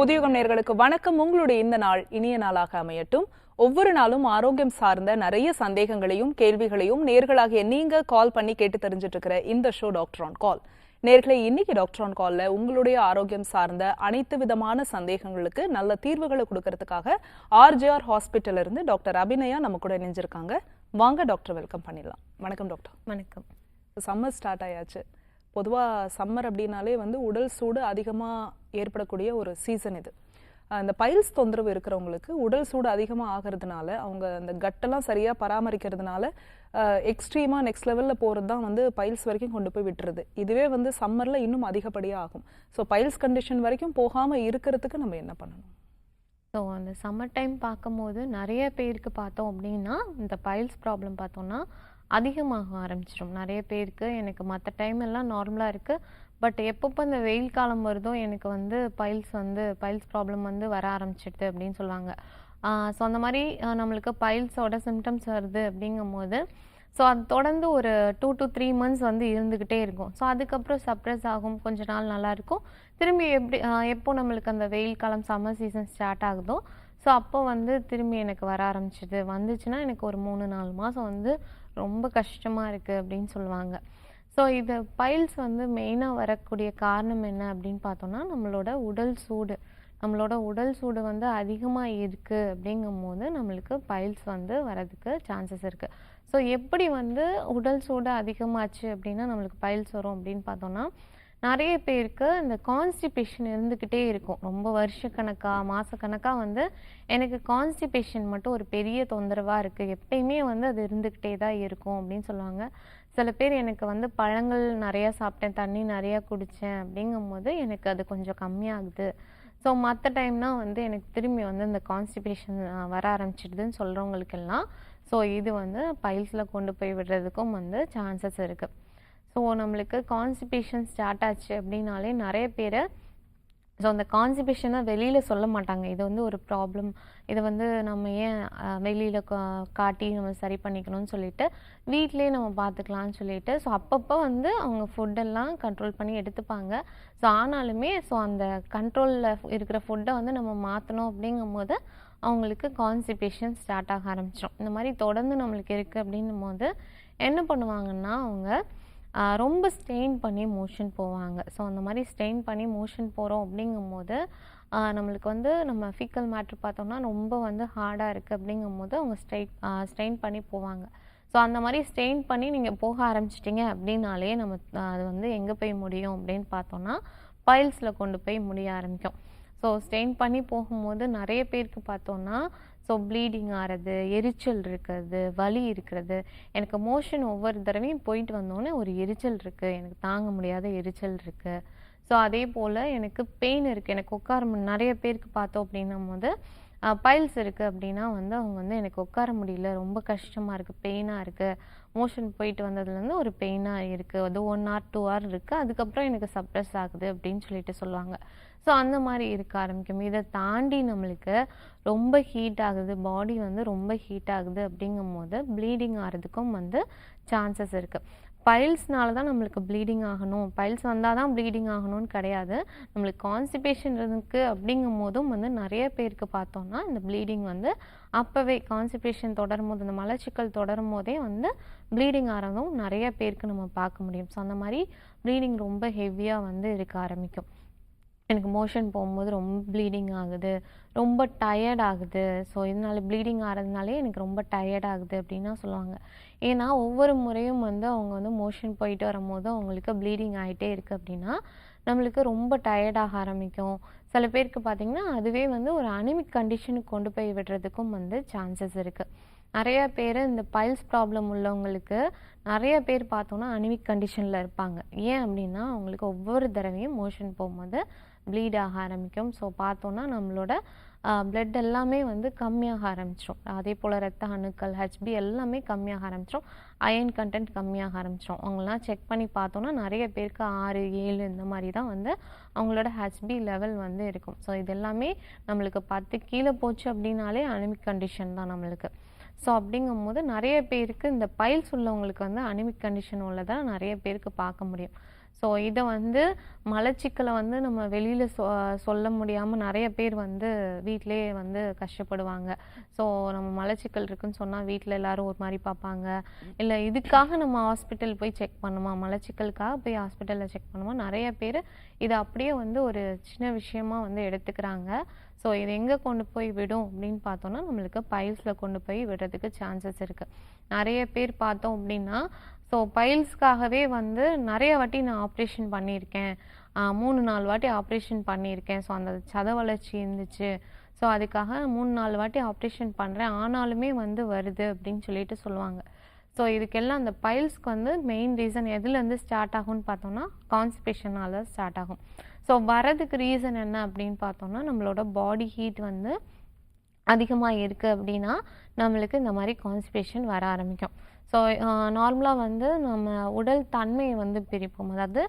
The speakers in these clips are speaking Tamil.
புதியுகம் நேயர்களுக்கு வணக்கம். உங்களுடைய இந்த நாள் இனிய நாளாக அமையட்டும். ஒவ்வொரு நாளும் ஆரோக்கியம் சார்ந்த நிறைய சந்தேகங்களையும் கேள்விகளையும் நேயர்களாகிய நீங்க கால் பண்ணி கேட்டு தெரிஞ்சிட்டு இருக்கிற இந்த ஷோ டாக்டர் ஆன் கால். நேயர்களே, இன்னைக்கு டாக்டர் ஆன் கால்ல உங்களுடைய ஆரோக்கியம் சார்ந்த அனைத்து விதமான சந்தேகங்களுக்கு நல்ல தீர்வுகளை கொடுக்கறதுக்காக ஆர்ஜிஆர் ஹாஸ்பிட்டல் இருந்து டாக்டர் அபிநயா நம்ம கூட இணைஞ்சிருக்காங்க. வாங்க டாக்டர், வெல்கம் பண்ணிடலாம். வணக்கம் டாக்டர். வணக்கம். சம்மர் ஸ்டார்ட் ஆயாச்சு. பொதுவாக சம்மர் அப்படின்னாலே உடல் சூடு அதிகமாக ஏற்படக்கூடிய ஒரு சீசன் இது. இந்த பைல்ஸ் தொந்தரவு இருக்கிறவங்களுக்கு உடல் சூடு அதிகமாக ஆகிறதுனால அவங்க அந்த கட்டெல்லாம் சரியாக பராமரிக்கிறதுனால எக்ஸ்ட்ரீமாக நெக்ஸ்ட் லெவலில் போகிறது தான் பைல்ஸ் வரைக்கும் கொண்டு போய் விட்டுருது. இதுவே சம்மரில் இன்னும் அதிகப்படியாக ஆகும். ஸோ பைல்ஸ் கண்டிஷன் வரைக்கும் போகாமல் இருக்கிறதுக்கு நம்ம என்ன பண்ணணும்? ஸோ அந்த சம்மர் டைம் பார்க்கும்போது நிறைய பேருக்கு பார்த்தோம் அப்படின்னா இந்த பைல்ஸ் ப்ராப்ளம் பார்த்தோன்னா அதிகமாக ஆரம்பிச்சிடும். நிறைய பேருக்கு எனக்கு மற்ற டைம் எல்லாம் நார்மலாக இருக்குது, பட் எப்பப்போ இந்த வெயில் காலம் வருதோ எனக்கு பைல்ஸ் ப்ராப்ளம் வர ஆரம்பிச்சிடுது அப்படின்னு சொல்லுவாங்க. ஸோ அந்த மாதிரி நம்மளுக்கு பைல்ஸோட சிம்டம்ஸ் வருது அப்படிங்கும்போது ஸோ அது தொடர்ந்து ஒரு 2 to 3 months இருந்துக்கிட்டே இருக்கும். ஸோ அதுக்கப்புறம் சப்ரஸ் ஆகும், கொஞ்ச நாள் நல்லாயிருக்கும். திரும்பி எப்போ நம்மளுக்கு அந்த வெயில் காலம் சம்மர் சீசன் ஸ்டார்ட் ஆகுதோ ஸோ அப்போ திரும்பி எனக்கு வர ஆரம்பிச்சிது. வந்துச்சுன்னா எனக்கு ஒரு 3-4 மாதம் ரொம்ப கஷ்டமாக இருக்குது அப்படின்னு சொல்லுவாங்க. ஸோ இது பைல்ஸ் மெயினாக வரக்கூடிய காரணம் என்ன அப்படின்னு பார்த்தோன்னா நம்மளோட உடல் சூடு அதிகமாக இருக்குது அப்படிங்கும்போது நம்மளுக்கு பைல்ஸ் வரதுக்கு சான்சஸ் இருக்குது. ஸோ எப்படி உடல் சூடு அதிகமாச்சு அப்படின்னா நம்மளுக்கு பைல்ஸ் வரும் அப்படின்னு பார்த்தோன்னா நிறைய பேருக்கு இந்த கான்ஸ்டிபேஷன் இருந்துக்கிட்டே இருக்கும். ரொம்ப வருஷக்கணக்காக மாதக்கணக்காக எனக்கு கான்ஸ்டிபேஷன் மட்டும் ஒரு பெரிய தொந்தரவாக இருக்குது, எப்பயுமே அது இருந்துக்கிட்டே தான் இருக்கும் அப்படின்னு சொல்லுவாங்க. சில பேர் எனக்கு பழங்கள் நிறையா சாப்பிட்டேன், தண்ணி நிறையா குடித்தேன் அப்படிங்கும்போது எனக்கு அது கொஞ்சம் கம்மியாகுது. ஸோ மற்ற டைம்னா எனக்கு திரும்பி இந்த கான்ஸ்டிபேஷன் வர ஆரம்பிச்சிடுதுன்னு சொல்கிறவங்களுக்கெல்லாம் ஸோ இது பைல்ஸில் கொண்டு போய் விடுறதுக்கும் சான்சஸ் இருக்குது. ஸோ நம்மளுக்கு கான்ஸ்டிபேஷன் ஸ்டார்ட் ஆச்சு அப்படின்னாலே நிறைய பேர் ஸோ அந்த கான்ஸ்டிபேஷனை வெளியில் சொல்ல மாட்டாங்க. இது ஒரு ப்ராப்ளம், இதை நம்ம ஏன் வெளியில் காட்டி நம்ம சரி பண்ணிக்கணும்னு சொல்லிட்டு வீட்டிலே நம்ம பார்த்துக்கலான்னு சொல்லிட்டு ஸோ அப்பப்போ அவங்க ஃபுட்டெல்லாம் கண்ட்ரோல் பண்ணி எடுத்துப்பாங்க. ஸோ ஆனாலுமே ஸோ அந்த கண்ட்ரோலில் இருக்கிற ஃபுட்டை நம்ம மாற்றணும் அப்படிங்கும்போது அவங்களுக்கு கான்ஸ்டிபேஷன் ஸ்டார்ட் ஆக ஆரம்பிச்சிடும். இந்த மாதிரி தொடர்ந்து நம்மளுக்கு இருக்குது அப்படின்னும் போது என்ன பண்ணுவாங்கன்னா அவங்க ரொம்ப ஸ்ட்ரெயின் பண்ணி மோஷன் போவாங்க. ஸோ அந்த மாதிரி ஸ்ட்ரெயின் பண்ணி மோஷன் போகிறோம் அப்படிங்கும்போது நம்மளுக்கு நம்ம ஃபீக்கல் மேட்ரு பார்த்தோம்னா ரொம்ப ஹார்டாக இருக்குது அப்படிங்கும்போது அவங்க ஸ்ட்ரெயின் பண்ணி போவாங்க. ஸோ அந்த மாதிரி ஸ்ட்ரெயின் பண்ணி நீங்கள் போக ஆரம்பிச்சிட்டிங்க அப்படின்னாலே நம்ம அது எங்கே போய் முடியும் அப்படின்னு பார்த்தோன்னா பைல்ஸில் கொண்டு போய் முடிய ஆரம்பிக்கும். ஸோ ஸ்ட்ரெயின் பண்ணி போகும்போது நிறைய பேருக்கு பார்த்தோன்னா ஸோ ப்ளீடிங் ஆகிறது, எரிச்சல் இருக்கிறது, வலி இருக்கிறது. எனக்கு மோஷன் ஒவ்வொரு தடவையும் போயிட்டு வந்தோடனே ஒரு எரிச்சல் இருக்குது, எனக்கு தாங்க முடியாத எரிச்சல் இருக்குது. ஸோ அதே போல் எனக்கு பெயின் இருக்குது, எனக்கு உட்கார நிறைய பேருக்கு பார்த்தோம் அப்படின்னும் போது பைல்ஸ் இருக்குது அப்படின்னா அவங்க எனக்கு உட்கார முடியல, ரொம்ப கஷ்டமாக இருக்குது, பெயினாக இருக்குது, மோஷன் போயிட்டு வந்ததுலேருந்து ஒரு பெயினாக இருக்குது, அது 1 hour 2 hour இருக்குது, அதுக்கப்புறம் எனக்கு சப்ரஸ் ஆகுது அப்படின்னு சொல்லிட்டு சொல்லுவாங்க. ஸோ அந்த மாதிரி இருக்க ஆரம்பிக்கும். இதை தாண்டி நம்மளுக்கு ரொம்ப ஹீட் ஆகுது, பாடி ரொம்ப ஹீட் ஆகுது அப்படிங்கும் போது ப்ளீடிங் ஆகிறதுக்கும் சான்சஸ் இருக்குது. பைல்ஸ்னால தான் நம்மளுக்கு ப்ளீடிங் ஆகணும், பைல்ஸ் வந்தால் தான் ப்ளீடிங் ஆகணும்னு கிடையாது. நம்மளுக்கு கான்ஸ்டிபேஷன் இருக்குது அப்படிங்கும் போதும் நிறைய பேருக்கு பார்த்தோன்னா இந்த ப்ளீடிங் அப்போவே கான்ஸ்டிபேஷன் தொடரும் போது, இந்த மலச்சிக்கல் தொடரும் போதே ப்ளீடிங் ஆகிறதும் நிறைய பேருக்கு நம்ம பார்க்க முடியும். ஸோ அந்த மாதிரி ப்ளீடிங் ரொம்ப ஹெவியாக இருக்க ஆரம்பிக்கும். எனக்கு மோஷன் போகும்போது ரொம்ப ப்ளீடிங் ஆகுது, ரொம்ப டயர்ட் ஆகுது. ஸோ இதனால ப்ளீடிங் ஆகிறதுனாலே எனக்கு ரொம்ப டயர்ட் ஆகுது அப்படின்னா சொல்லுவாங்க. ஏன்னா ஒவ்வொரு முறையும் அவங்க மோஷன் போயிட்டு வரும்போது அவங்களுக்கு ப்ளீடிங் ஆகிட்டே இருக்குது அப்படின்னா நம்மளுக்கு ரொம்ப டயர்டாக ஆரம்பிக்கும். சில பேருக்கு பார்த்திங்கன்னா அதுவே ஒரு அனிமிக் கண்டிஷனுக்கு கொண்டு போய் விடுறதுக்கும் சான்சஸ் இருக்குது. நிறைய பேர் இந்த பைல்ஸ் ப்ராப்ளம் உள்ளவங்களுக்கு நிறைய பேர் பார்த்தோன்னா அனிமிக் கண்டிஷனில் இருப்பாங்க. ஏன் அப்படின்னா அவங்களுக்கு ஒவ்வொரு தடவையும் மோஷன் போகும்போது ப்ளீட் ஆக ஆரம்பிக்கும். ஸோ பார்த்தோன்னா நம்மளோட பிளட் எல்லாமே கம்மியாக ஆரம்பிச்சிடும். அதே போல் ரத்த அணுக்கள், ஹெச்பி எல்லாமே கம்மியாக ஆரம்பிச்சிடும், அயன் கண்டென்ட் கம்மியாக ஆரம்பிச்சிடும். அவங்களாம் செக் பண்ணி பார்த்தோன்னா நிறைய பேருக்கு 6, 7 இந்த மாதிரி தான் அவங்களோட ஹெச்பி லெவல் இருக்கும். ஸோ இது எல்லாமே நம்மளுக்கு 10 கீழே போச்சு அப்படின்னாலே அனிமிக் கண்டிஷன் தான் நம்மளுக்கு. ஸோ அப்படிங்கும்போது நிறைய பேருக்கு இந்த பைல்ஸ் உள்ளவங்களுக்கு அனிமிக் கண்டிஷன் உள்ளதை நிறைய பேருக்கு பார்க்க முடியும். ஸோ இதை வந்து மலச்சிக்கலை வந்து நம்ம வெளியில் சொல்ல முடியாமல் நிறைய பேர் வந்து வீட்டிலேயே வந்து கஷ்டப்படுவாங்க. ஸோ நம்ம மலச்சிக்கல் இருக்குன்னு சொன்னால் வீட்டில் எல்லாரும் ஒரு மாதிரி பார்ப்பாங்க. இல்லை இதுக்காக நம்ம ஹாஸ்பிட்டல் போய் செக் பண்ணுமா, மலச்சிக்கலுக்காக போய் ஹாஸ்பிட்டலில் செக் பண்ணுமா, நிறைய பேர் இதை அப்படியே வந்து ஒரு சின்ன விஷயமா வந்து எடுத்துக்கிறாங்க. ஸோ இது எங்கே கொண்டு போய் விடும் அப்படின்னு பார்த்தோன்னா நம்மளுக்கு பைல்ஸில் கொண்டு போய் விடுறதுக்கு சான்சஸ் இருக்குது. நிறைய பேர் பார்த்தோம் அப்படின்னா ஸோ பைல்ஸ்க்காகவே வந்து நிறைய வாட்டி நான் ஆப்ரேஷன் பண்ணியிருக்கேன், 3-4 வாட்டி ஆப்ரேஷன் பண்ணியிருக்கேன். ஸோ அந்த சத வளர்ச்சி இருந்துச்சு, ஸோ அதுக்காக 3-4 வாட்டி ஆப்ரேஷன் பண்ணுறேன், ஆனாலுமே வந்து வருது அப்படின்னு சொல்லிட்டு சொல்லுவாங்க. ஸோ இதுக்கெல்லாம் அந்த பைல்ஸ்க்கு வந்து மெயின் ரீசன் எதுலேருந்து ஸ்டார்ட் ஆகும்னு பார்த்தோம்னா கான்ஸ்டிபேஷனால் ஸ்டார்ட் ஆகும். ஸோ வரதுக்கு ரீசன் என்ன அப்படின்னு பார்த்தோம்னா நம்மளோட பாடி ஹீட் வந்து அதிகமாக இருக்குது அப்படின்னா நம்மளுக்கு இந்த மாதிரி கான்ஸ்டிபேஷன் வர ஆரம்பிக்கும். ஸோ நார்மலாக வந்து நம்ம உடல் தன்மையை வந்து பிரிப்போம், அதாவது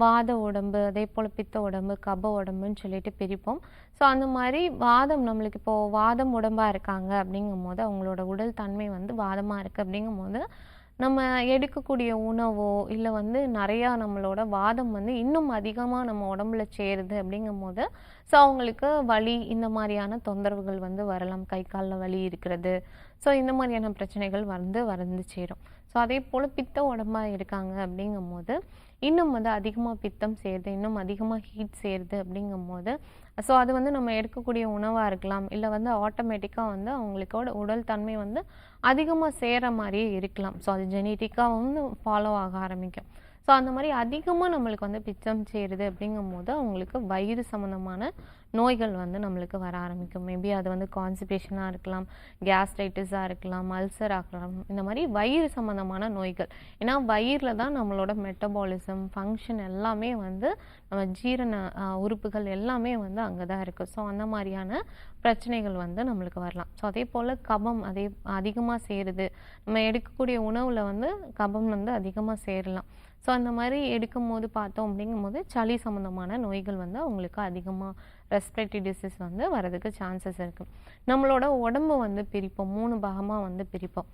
வாத உடம்பு, அதே போல் பித்த உடம்பு, கப உடம்புன்னு சொல்லிட்டு பிரிப்போம். ஸோ அந்த மாதிரி வாதம் நம்மளுக்கு இப்போது வாதம் உடம்பாக இருக்காங்க அப்படிங்கும் போது அவங்களோட உடல் தன்மை வந்து வாதமாக இருக்குது அப்படிங்கும் போது நம்ம எடுக்கக்கூடிய உணவோ இல்லை வந்து நிறையா நம்மளோட வாதம் வந்து இன்னும் அதிகமாக நம்ம உடம்புல சேருது அப்படிங்கும் போது ஸோ அவங்களுக்கு வலி இந்த மாதிரியான தொந்தரவுகள் வந்து வரலாம், கை காலில் வலி இருக்கிறது, ஸோ இந்த மாதிரியான பிரச்சனைகள் வந்து சேரும். ஸோ அதே போல் பித்த உடம்பாக இருக்காங்க அப்படிங்கும் போது இன்னும் வந்து அதிகமாக பித்தம் சேருது, இன்னும் அதிகமாக ஹீட் சேருது அப்படிங்கும் போது ஸோ அது வந்து நம்ம எடுக்கக்கூடிய உணவாக இருக்கலாம், இல்லை வந்து ஆட்டோமேட்டிக்காக வந்து அவங்களுக்கோட உடல் தன்மை வந்து அதிகமாக சேர மாதிரியே இருக்கலாம். ஸோ அது ஜெனட்டிக்காக வந்து ஃபாலோ ஆக ஆரம்பிக்கும். ஸோ அந்த மாதிரி அதிகமாக நம்மளுக்கு வந்து பித்தம் சேருது அப்படிங்கும் போது அவங்களுக்கு வயிறு சம்மந்தமான நோய்கள் வந்து நம்மளுக்கு வர ஆரம்பிக்கும். மேபி அது வந்து கான்ஸ்டிபேஷனாக இருக்கலாம், கேஸ்ட்ரைட்டிஸாக இருக்கலாம், அல்சர் ஆகலாம், இந்த மாதிரி வயிறு சம்மந்தமான நோய்கள். ஏன்னா வயிறில் தான் நம்மளோட மெட்டபாலிசம் ஃபங்க்ஷன் எல்லாமே வந்து நம்ம ஜீரண உறுப்புகள் எல்லாமே வந்து அங்கே தான் இருக்குது. ஸோ அந்த மாதிரியான பிரச்சனைகள் வந்து நம்மளுக்கு வரலாம். ஸோ அதே போல் கபம் அதிகமாக சேருது, நம்ம எடுக்கக்கூடிய உணவில் வந்து கபம் வந்து அதிகமாக சேரலாம். ஸோ அந்த மாதிரி எடுக்கும் போது பார்த்தோம் அப்படிங்கும்போது சளி சம்மந்தமான நோய்கள் வந்து அவங்களுக்கு அதிகமாக ரெஸ்பிரேட்டரி டிசீஸ் வந்து வரதுக்கு சான்சஸ் இருக்குது. நம்மளோட உடம்பு வந்து பிரிப்போம், 3 பாகமாக வந்து பிரிப்போம்.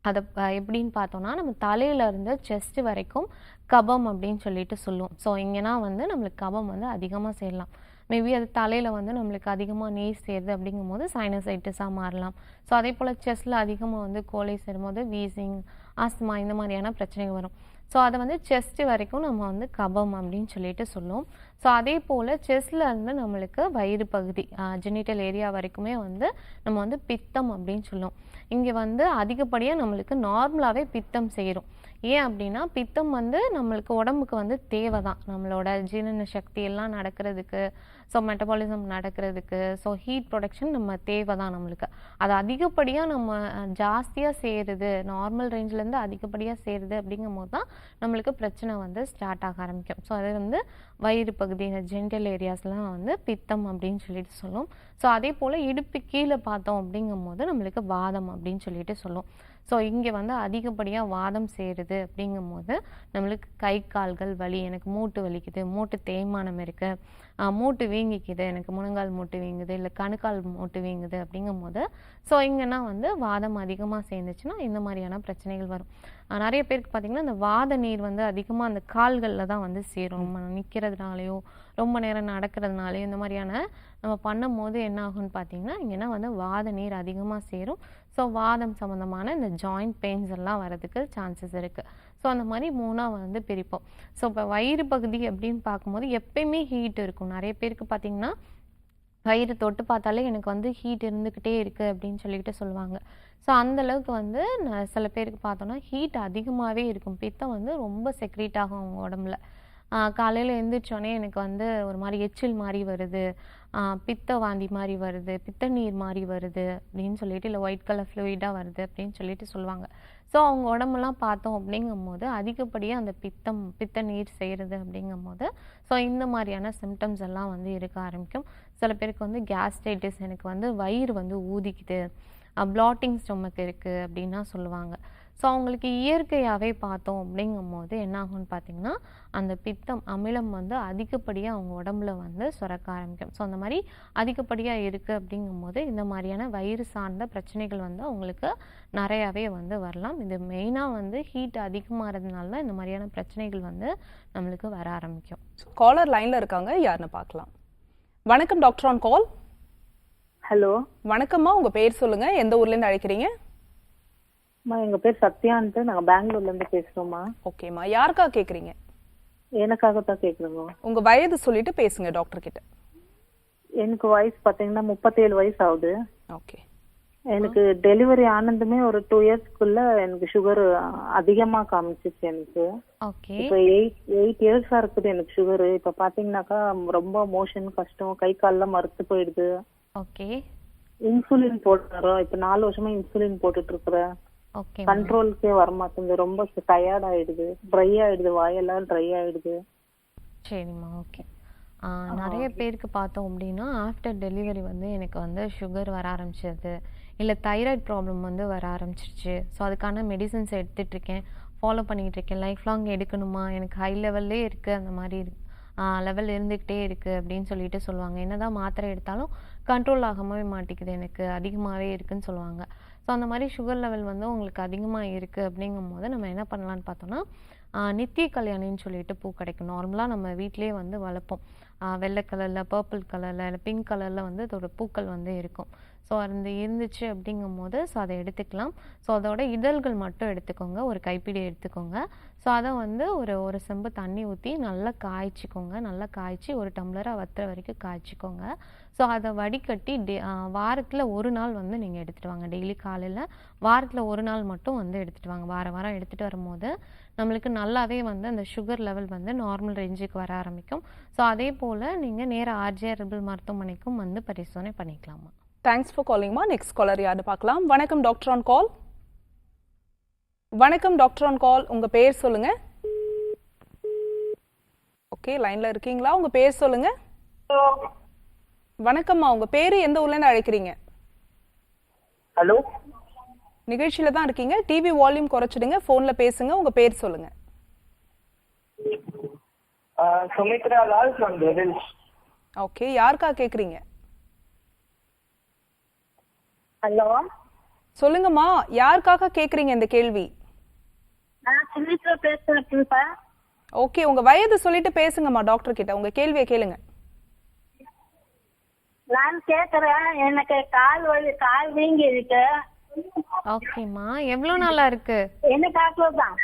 அதை எப்படின்னு பார்த்தோன்னா நம்ம தலையிலேருந்து செஸ்ட் வரைக்கும் கபம் அப்படின்னு சொல்லிட்டு சொல்லுவோம். ஸோ இங்கேனா வந்து நம்மளுக்கு கபம் வந்து அதிகமாக சேரலாம். மேபி அது தலையில் வந்து நம்மளுக்கு அதிகமாக நீர் சேருது அப்படிங்கும் போது சைனசைட்டிஸாக மாறலாம். ஸோ அதே போல் செஸ்ட்டில் அதிகமாக வந்து கோழை சேரும்போது வீசிங், ஆஸ்துமா இந்த மாதிரியான பிரச்சனைகள் வரும். ஸோ அதை வந்து செஸ்ட் வரைக்கும் நம்ம வந்து கபம் அப்படின்னு சொல்லிட்டு சொல்லுவோம். ஸோ அதே போல் செஸ்டில் இருந்து நம்மளுக்கு வயிறு பகுதி ஜெனிட்டல் ஏரியா வரைக்குமே வந்து நம்ம வந்து பித்தம் அப்படின்னு சொல்லுவோம். இங்கே வந்து அதிகப்படியாக நம்மளுக்கு நார்மலாகவே பித்தம் சேரும். ஏன் அப்படின்னா பித்தம் வந்து நம்மளுக்கு உடம்புக்கு வந்து தேவை தான், நம்மளோட ஜீரண சக்தி எல்லாம் நடக்கிறதுக்கு, ஸோ மெட்டபாலிசம் நடக்கிறதுக்கு, ஸோ ஹீட் ப்ரொடக்ஷன் நம்ம தேவை தான் நம்மளுக்கு. அது அதிகப்படியாக நம்ம ஜாஸ்தியாக சேருது, நார்மல் ரேஞ்சிலேருந்து அதிகப்படியாக சேருது அப்படிங்கும் போது தான் நம்மளுக்கு பிரச்சனை வந்து ஸ்டார்ட் ஆக ஆரம்பிக்கும். ஸோ அது வந்து வயிறு பகுதி, இந்த ஜென்டல் ஏரியாஸ்லாம் வந்து பித்தம் அப்படின்னு சொல்லிட்டு சொல்லுவோம். ஸோ அதே போல் இடுப்பு கீழே பார்த்தோம் அப்படிங்கும் போது நம்மளுக்கு வாதம் அப்படின்னு சொல்லிட்டு சொல்லுவோம். ஸோ இங்கே வந்து அதிகப்படியாக வாதம் சேருது அப்படிங்கும் போது நம்மளுக்கு கை கால்கள் வலி, எனக்கு மூட்டு வலிக்குது, மூட்டு தேய்மானம் இருக்குது, மூட்டு வீங்கிக்குது, எனக்கு முழங்கால் மூட்டு வீங்குது, இல்லை கணுக்கால் மூட்டு வீங்குது அப்படிங்கும் போது ஸோ இங்கன்னா வந்து வாதம் அதிகமாக சேர்ந்துச்சுன்னா இந்த மாதிரியான பிரச்சனைகள் வரும். நிறைய பேருக்கு பார்த்திங்கன்னா இந்த வாத நீர் வந்து அதிகமாக அந்த கால்களில் தான் வந்து சேரும். நம்ம நிற்கிறதுனாலையோ ரொம்ப நேரம் நடக்கிறதுனாலையோ இந்த மாதிரியான நம்ம பண்ணும் போது என்ன ஆகும்னு பார்த்திங்கன்னா இங்கன்னா வந்து வாத நீர் அதிகமாக சேரும். ஸோ வாதம் சம்மந்தமான இந்த ஜாயிண்ட் பெயின்ஸ் எல்லாம் வரதுக்கு சான்சஸ் இருக்குது. ஸோ அந்த மாதிரி 3ஆக வந்து பிரிப்போம். ஸோ இப்போ வயிறு பகுதி அப்படின்னு பார்க்கும்போது எப்பயுமே ஹீட் இருக்கும். நிறைய பேருக்கு பார்த்திங்கன்னா வயிறு தொட்டு பார்த்தாலே எனக்கு வந்து ஹீட் இருந்துக்கிட்டே இருக்குது அப்படின்னு சொல்லிக்கிட்டு சொல்லுவாங்க. ஸோ அந்தளவுக்கு வந்து சில பேருக்கு பார்த்தோன்னா ஹீட் அதிகமாகவே இருக்கும். பித்தம் வந்து ரொம்ப செக்ரீட் ஆகும் அவங்க உடம்புல. காலையில் எழுந்திரிச்சோடனே எனக்கு வந்து ஒரு மாதிரி எச்சில் மாதிரி வருது, பித்த வாந்தி மாதிரி வருது, பித்த நீர் மாதிரி வருது அப்படின்னு சொல்லிட்டு, இல்லை ஒயிட் கலர் ஃப்ளூயிடாக வருது அப்படின்னு சொல்லிட்டு சொல்லுவாங்க. ஸோ அவங்க உடம்புலாம் பார்த்தோம் அப்படிங்கும் போது அதிகப்படியாக அந்த பித்த நீர் செய்கிறது அப்படிங்கும் போது ஸோ இந்த மாதிரியான சிம்டம்ஸ் எல்லாம் வந்து இருக்க ஆரம்பிக்கும். சில பேருக்கு வந்து கேஸ்ட்ரைட்டிஸ், எனக்கு வந்து வயிறு வந்து ஊதிக்குது, ப்ளாட்டிங் ஸ்டொமக் இருக்குது அப்படின்னா சொல்லுவாங்க. ஸோ அவங்களுக்கு இயற்கையாகவே பார்த்தோம் அப்படிங்கும்போது என்ன ஆகும்னு பார்த்தீங்கன்னா அந்த பித்தம் அமிலம் வந்து அதிகப்படியாக அவங்க உடம்புல வந்து சுரக்க ஆரம்பிக்கும். ஸோ அந்த மாதிரி அதிகப்படியாக இருக்குது அப்படிங்கும்போது இந்த மாதிரியான வயிறு சார்ந்த பிரச்சனைகள் வந்து அவங்களுக்கு நிறையாவே வந்து வரலாம். இது மெயினாக வந்து ஹீட் அதிகமாகிறதுனால தான் இந்த மாதிரியான பிரச்சனைகள் வந்து நம்மளுக்கு வர ஆரம்பிக்கும். காலர் லைன்ல இருக்காங்க, யாருன்னு பார்க்கலாம். வணக்கம் டாக்டர் ஆன் கால். ஹலோ வணக்கம்மா, உங்க பேர் சொல்லுங்க, எந்த ஊர்ல இருந்து அழைக்கிறீங்க? அம்மா, எங்க பேர் சத்யான்ட்டு, நாங்க பெங்களூர்ல இருந்து பேசுறோம்மா. ஓகேம்மா, யாருக்கா கேக்குறீங்க? எனக்காகத்தான் கேக்குறோங்க. உங்க வயது சொல்லிட்டு பேசுங்க டாக்டர் கிட்ட. எனக்கு வயசு பாத்தீங்கன்னா 37 வயசு ஆகுது. ஓகே. எனக்கு டெலிவரி ஆனதுமே ஒரு 2 இயர்ஸ்க்குள்ள எனக்கு சுகர் அதிகமா காமிச்சிச்சு எனக்கு. ஓகே. இப்போ 8 இயர்ஸா இருக்குது எனக்கு சுகர். இப்ப பாத்தீங்கன்னாக்கா ரொம்ப மோஷன் கஷ்டம், கை கால்லாம் மறுத்து போயிடுது. ஓகே. இன்சுலின் போட்டுறோம், இப்ப 4 வருஷமா இன்சுலின் போட்டுட்டு இருக்கிறேன். ஓகே. கண்ட்ரோலுக்கே வரமாட்டேங்குது, ரொம்ப டயர்ட் ஆயிடுது, ட்ரை ஆயிடுது, வாயெல்லாம் ட்ரை ஆயிடுது. சரிம்மா, ஓகே. நிறைய பேருக்கு பார்த்தோம் அப்படின்னா ஆஃப்டர் டெலிவரி வந்து எனக்கு வந்து சுகர் வர ஆரம்பிச்சது, இல்லை தைராய்டு ப்ராப்ளம் வந்து வர ஆரம்பிச்சிருச்சு. ஸோ அதுக்கான மெடிசன்ஸ் எடுத்துகிட்டு இருக்கேன், ஃபாலோ பண்ணிகிட்டு இருக்கேன். லைஃப் லாங் எடுக்கணுமா, எனக்கு ஹை லெவல்லே இருக்குது, அந்த மாதிரி லெவல் இருந்துக்கிட்டே இருக்குது அப்படின்னு சொல்லிட்டு சொல்லுவாங்க. என்னதான் மாத்திரை எடுத்தாலும் கண்ட்ரோல் ஆகவே மாட்டேங்குது, எனக்கு அதிகமாகவே இருக்குதுன்னு சொல்லுவாங்க. ஸோ அந்த மாதிரி சுகர் லெவல் வந்து உங்களுக்கு அதிகமாக இருக்குது அப்படிங்கும் போது நம்ம என்ன பண்ணலான்னு பார்த்தோன்னா, நித்திய கல்யாணின்னு சொல்லிட்டு பூ கிடைக்கும். நார்மலாக நம்ம வீட்டிலேயே வந்து வளர்ப்போம். வெள்ளை கலரில், பர்பிள் கலரில், இல்லை பிங்க் கலரில் வந்து அதோட பூக்கள் வந்து இருக்கும். ஸோ அது இருந்துச்சு அப்படிங்கும் போது ஸோ அதை எடுத்துக்கலாம். ஸோ அதோட இதழ்கள் மட்டும் எடுத்துக்கோங்க, ஒரு கைப்பிடி எடுத்துக்கோங்க. ஸோ அதை வந்து ஒரு செம்பு தண்ணி ஊற்றி நல்லா காய்ச்சிக்கோங்க. நல்லா காய்ச்சி ஒரு டம்ளராக வத்துற வரைக்கும் காய்ச்சிக்கோங்க. ஸோ அதை வடிகட்டி வாரத்தில் ஒரு நாள் வந்து நீங்கள் எடுத்துகிட்டு வாங்க. டெய்லி காலையில் வாரத்தில் ஒரு நாள் மட்டும் வந்து எடுத்துகிட்டு வாங்க. வாரம் எடுத்துகிட்டு வரும்போது நம்மளுக்கு நல்லாவே வந்து அந்த சுகர் லெவல் வந்து நார்மல் ரேஞ்சுக்கு வர ஆரம்பிக்கும். ஸோ அதே போல் நீங்கள் நேராக ஆர்ஜிஆர் ஹெர்பல் மருத்துவமனைக்கும் வந்து பரிசோதனை பண்ணிக்கலாமா. தேங்க்ஸ் ஃபார் காலிங்மா. நெக்ஸ்ட் காலர் யாருன்னு பார்க்கலாம். வணக்கம் டாக்டர் ஆன் கால். வணக்கம் டாக்டர் ஆன் கால், உங்க பேர் சொல்லுங்க. ஓகே, லைன்ல இருக்கீங்களா? உங்க பேர் சொல்லுங்க. வணக்கம்மா, உங்க பேரு எந்த ஊர்ல இருந்து அழைக்கிறீங்க? ஹலோ, நிகழ்ச்சியில தான் இருக்கீங்க, டிவி வால்யூம் குறைச்சிடுங்க, போன்ல பேசுங்க. உங்க பேர் சொல்லுங்க. Sumitra Lal from devils. Okay, யாருக்கா கேக்குறீங்க? ஹலோ, சொல்லுங்கம்மா, யாருக்காக கேக்குறீங்க இந்த கேள்வி? நான் சுமித்ரா பேசுறேன்ப்பா. ஓகே, உங்க வயது சொல்லிட்டு பேசுங்கம்மா டாக்டர் கிட்ட, உங்க கேள்வியை கேளுங்க. நான் கேக்குறேன், எனக்கு கால் வலி, கால் வீங்கி இருக்கு. ஓகேம்மா, எவ்வளோ நாளாக இருக்குது? என்ன டாக்டர் தான்?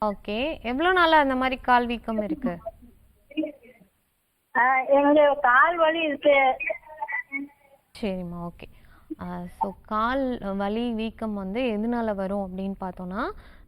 ஓகே, எவ்வளோ நாளாக அந்த மாதிரி கால் வீக்கம் இருக்குது? எனக்கு கால் வலி இருக்கு. சரிம்மா, ஓகே. ஸோ கால் வலி வீக்கம் வந்து எதனால வரும் அப்படின்னு பார்த்தோன்னா,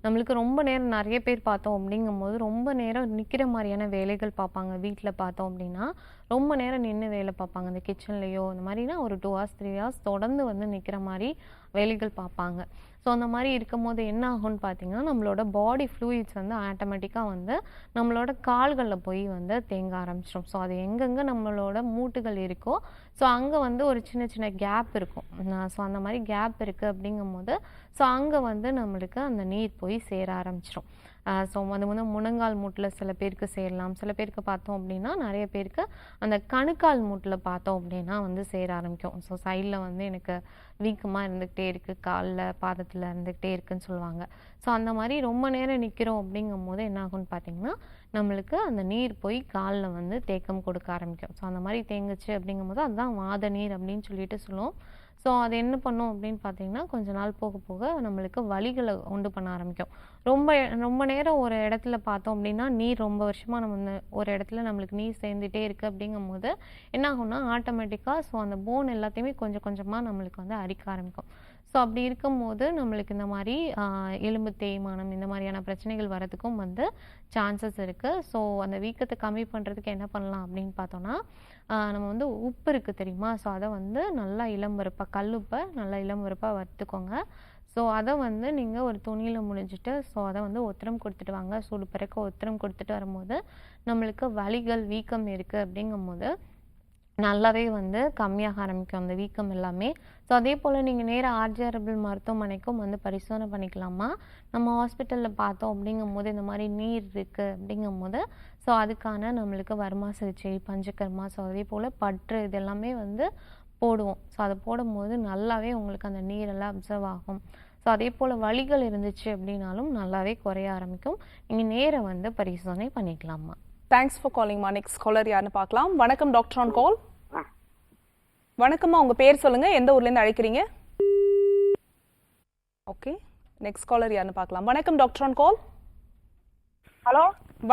நம்மளுக்கு ரொம்ப நேரம் நிறைய பேர் பார்த்தோம் அப்படிங்கும்போது ரொம்ப நேரம் நிற்கிற மாதிரியான வேலைகள் பார்ப்பாங்க. வீட்டில் பார்த்தோம் அப்படின்னா ரொம்ப நேரம் நின்று வேலை பார்ப்பாங்க. இந்த கிச்சன்லேயோ இந்த மாதிரினா ஒரு 2 hours 3 hours தொடர்ந்து வந்து நிற்கிற மாதிரி வேலைகள் பார்ப்பாங்க. ஸோ அந்த மாதிரி இருக்கும்போது என்ன ஆகும்னு பார்த்தீங்கன்னா, நம்மளோட பாடி ஃப்ளூயிட்ஸ் வந்து ஆட்டோமேட்டிக்காக வந்து நம்மளோட கால்களில் போய் வந்து தேங்க ஆரம்பிச்சிடும். ஸோ அது எங்கெங்கே நம்மளோட மூட்டுகள் இருக்கோ ஸோ அங்கே வந்து ஒரு சின்ன சின்ன கேப் இருக்கும். ஸோ அந்த மாதிரி கேப் இருக்குது அப்படிங்கும்போது ஸோ அங்கே வந்து நம்மளுக்கு அந்த நீர் போய் சேர ஆரம்பிச்சிடும். ஸோ அது வந்து முழங்கால் மூட்டில் சில பேருக்கு சேரலாம். சில பேருக்கு பார்த்தோம் அப்படின்னா நிறைய பேருக்கு அந்த கணுக்கால் மூட்டில் பார்த்தோம் அப்படின்னா வந்து சேர ஆரம்பிக்கும். ஸோ சைடில் வந்து எனக்கு வீக்கமாக இருந்துக்கிட்டே இருக்குது, காலில் பாதத்தில் இருந்துக்கிட்டே இருக்குன்னு சொல்லுவாங்க. ஸோ அந்த மாதிரி ரொம்ப நேரம் நிற்கிறோம் அப்படிங்கும் போது என்ன ஆகும்னு பார்த்தீங்கன்னா, நம்மளுக்கு அந்த நீர் போய் காலில் வந்து தேக்கம் கொடுக்க ஆரம்பிக்கும். ஸோ அந்த மாதிரி தேங்குச்சு அப்படிங்கும்போது அதுதான் வாத நீர் அப்படின்னு சொல்லிட்டு சொல்லுவோம். ஸோ அது என்ன பண்ணும் அப்படின்னு பார்த்தீங்கன்னா, கொஞ்ச நாள் போக போக நம்மளுக்கு வலிகளை உண்டு பண்ண ஆரம்பிக்கும். ரொம்ப ரொம்ப நேரம் ஒரு இடத்துல பார்த்தோம் அப்படின்னா நீர் ரொம்ப வருஷமாக நம்ம ஒரு இடத்துல நம்மளுக்கு நீர் சேர்ந்துட்டே இருக்குது அப்படிங்கும்போது என்ன ஆகும்னா ஆட்டோமேட்டிக்காக ஸோ அந்த போன் எல்லாத்தையுமே கொஞ்சம் கொஞ்சமாக நம்மளுக்கு வந்து அரிக்க ஆரம்பிக்கும். ஸோ அப்படி இருக்கும்போது நம்மளுக்கு இந்த மாதிரி எலும்பு தேய்மானம் இந்த மாதிரியான பிரச்சனைகள் வரதுக்கும் வந்து சான்சஸ் இருக்குது. ஸோ அந்த வீக்கத்தை கம்மி பண்ணுறதுக்கு என்ன பண்ணலாம் அப்படின்னு பார்த்தோன்னா, நம்ம வந்து உப்பு இருக்குது தெரியுமா? ஸோ அதை வந்து நல்லா இளம்பருப்பாக, கல்லுப்பை நல்லா இளம்பருப்பாக வறுத்துக்கோங்க. ஸோ அதை வந்து நீங்கள் ஒரு துணியில் முடிஞ்சிட்டு ஸோ அதை வந்து ஒத்தரம் கொடுத்துட்டு வாங்க. சூடு பிறக்க ஒத்தரம் கொடுத்துட்டு வரும்போது நம்மளுக்கு வலிகள் வீக்கம் இருக்குது அப்படிங்கும்போது நல்லாவே வந்து கம்மியாக ஆரம்பிக்கும் அந்த வீக்கம் எல்லாமே. ஸோ அதே போல் நீங்கள் நேராக ஆர்ஜிஆர்பிள் மருத்துவமனைக்கும் வந்து பரிசோதனை பண்ணிக்கலாமா. நம்ம ஹாஸ்பிட்டலில் பார்த்தோம் அப்படிங்கும்போது இந்த மாதிரி நீர் இருக்குது அப்படிங்கும்போது ஸோ அதுக்கான நம்மளுக்கு வர்மா சிகிச்சை, பஞ்சகர்மா, ஸோ அதே போல் பற்று இது எல்லாமே வந்து போடுவோம். ஸோ அதை போடும்போது நல்லாவே உங்களுக்கு அந்த நீரெல்லாம் அப்சர்வ் ஆகும். ஸோ அதே போல் வலிகள் இருந்துச்சு அப்படின்னாலும் நல்லாவே குறைய ஆரம்பிக்கும். நீங்கள் நேராக வந்து பரிசோதனை பண்ணிக்கலாமா. தேங்க்ஸ் ஃபார் காலிங்மா. நெக்ஸ்ட் காலர் யாருன்னு பார்க்கலாம். வணக்கம் டாக்டர் ஆன் கால். வணக்கம்மா, உங்க பேர் சொல்லுங்க, எந்த ஊர்ல இருந்து அழைக்கிறீங்க? ஓகே, நெக்ஸ்ட் காலர் யாருன்னு பார்க்கலாம். வணக்கம் டாக்டர் ஆன் கால். ஹலோ,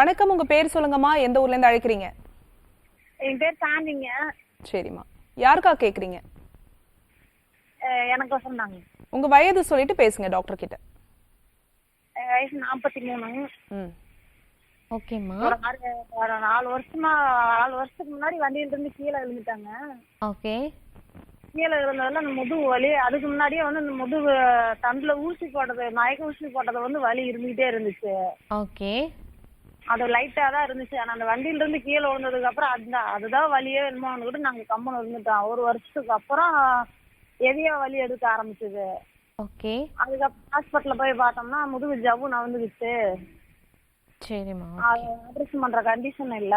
வணக்கம், உங்க பேர் சொல்லுங்கம்மா, எந்த ஊர்ல இருந்து அழைக்கிறீங்க? என் பேர் சாந்திங்க. சரிம்மா, யாருக்கா கேக்குறீங்க? எனக்கு சொன்னாங்க. உங்க வயது சொல்லிட்டு பேசுங்க டாக்டர் கிட்ட. வயசு 43. ஓகேம்மா. ஒரு 4 வருஷத்துக்கு முன்னாடி வண்டியில இருந்து கீழே விழுந்துட்டாங்க. ஓகே. கீழே விழுந்ததுல அந்த முதுகு வலி, அதுக்கு முன்னாடியே வந்து அந்த முதுகு தண்டுல ஊசி போட்டது, மயக்க ஊசி போட்டது வந்து வலி இருந்துகிட்டே இருந்துச்சு. ஓகே. அது லைட்டா தான் இருந்துச்சு. ஆனா அந்த வண்டியில இருந்து கீழே விழுந்ததுக்கு அப்புறம் அதுதான் வலியே என்னமோ கூட நாங்க கம்மன் இருந்துட்டோம். 1 வருஷத்துக்கு அப்புறம் எதையோ வலி எடுக்க ஆரம்பிச்சது. ஓகே. அதுக்கப்புறம் ஹாஸ்பிட்டல்ல போய் பார்த்தோம்னா முதுகு ஜவ்வு நவந்துக்குச்சு. சரிம்மா. ஆபரேஷன் பண்ற கண்டிஷன் இல்ல,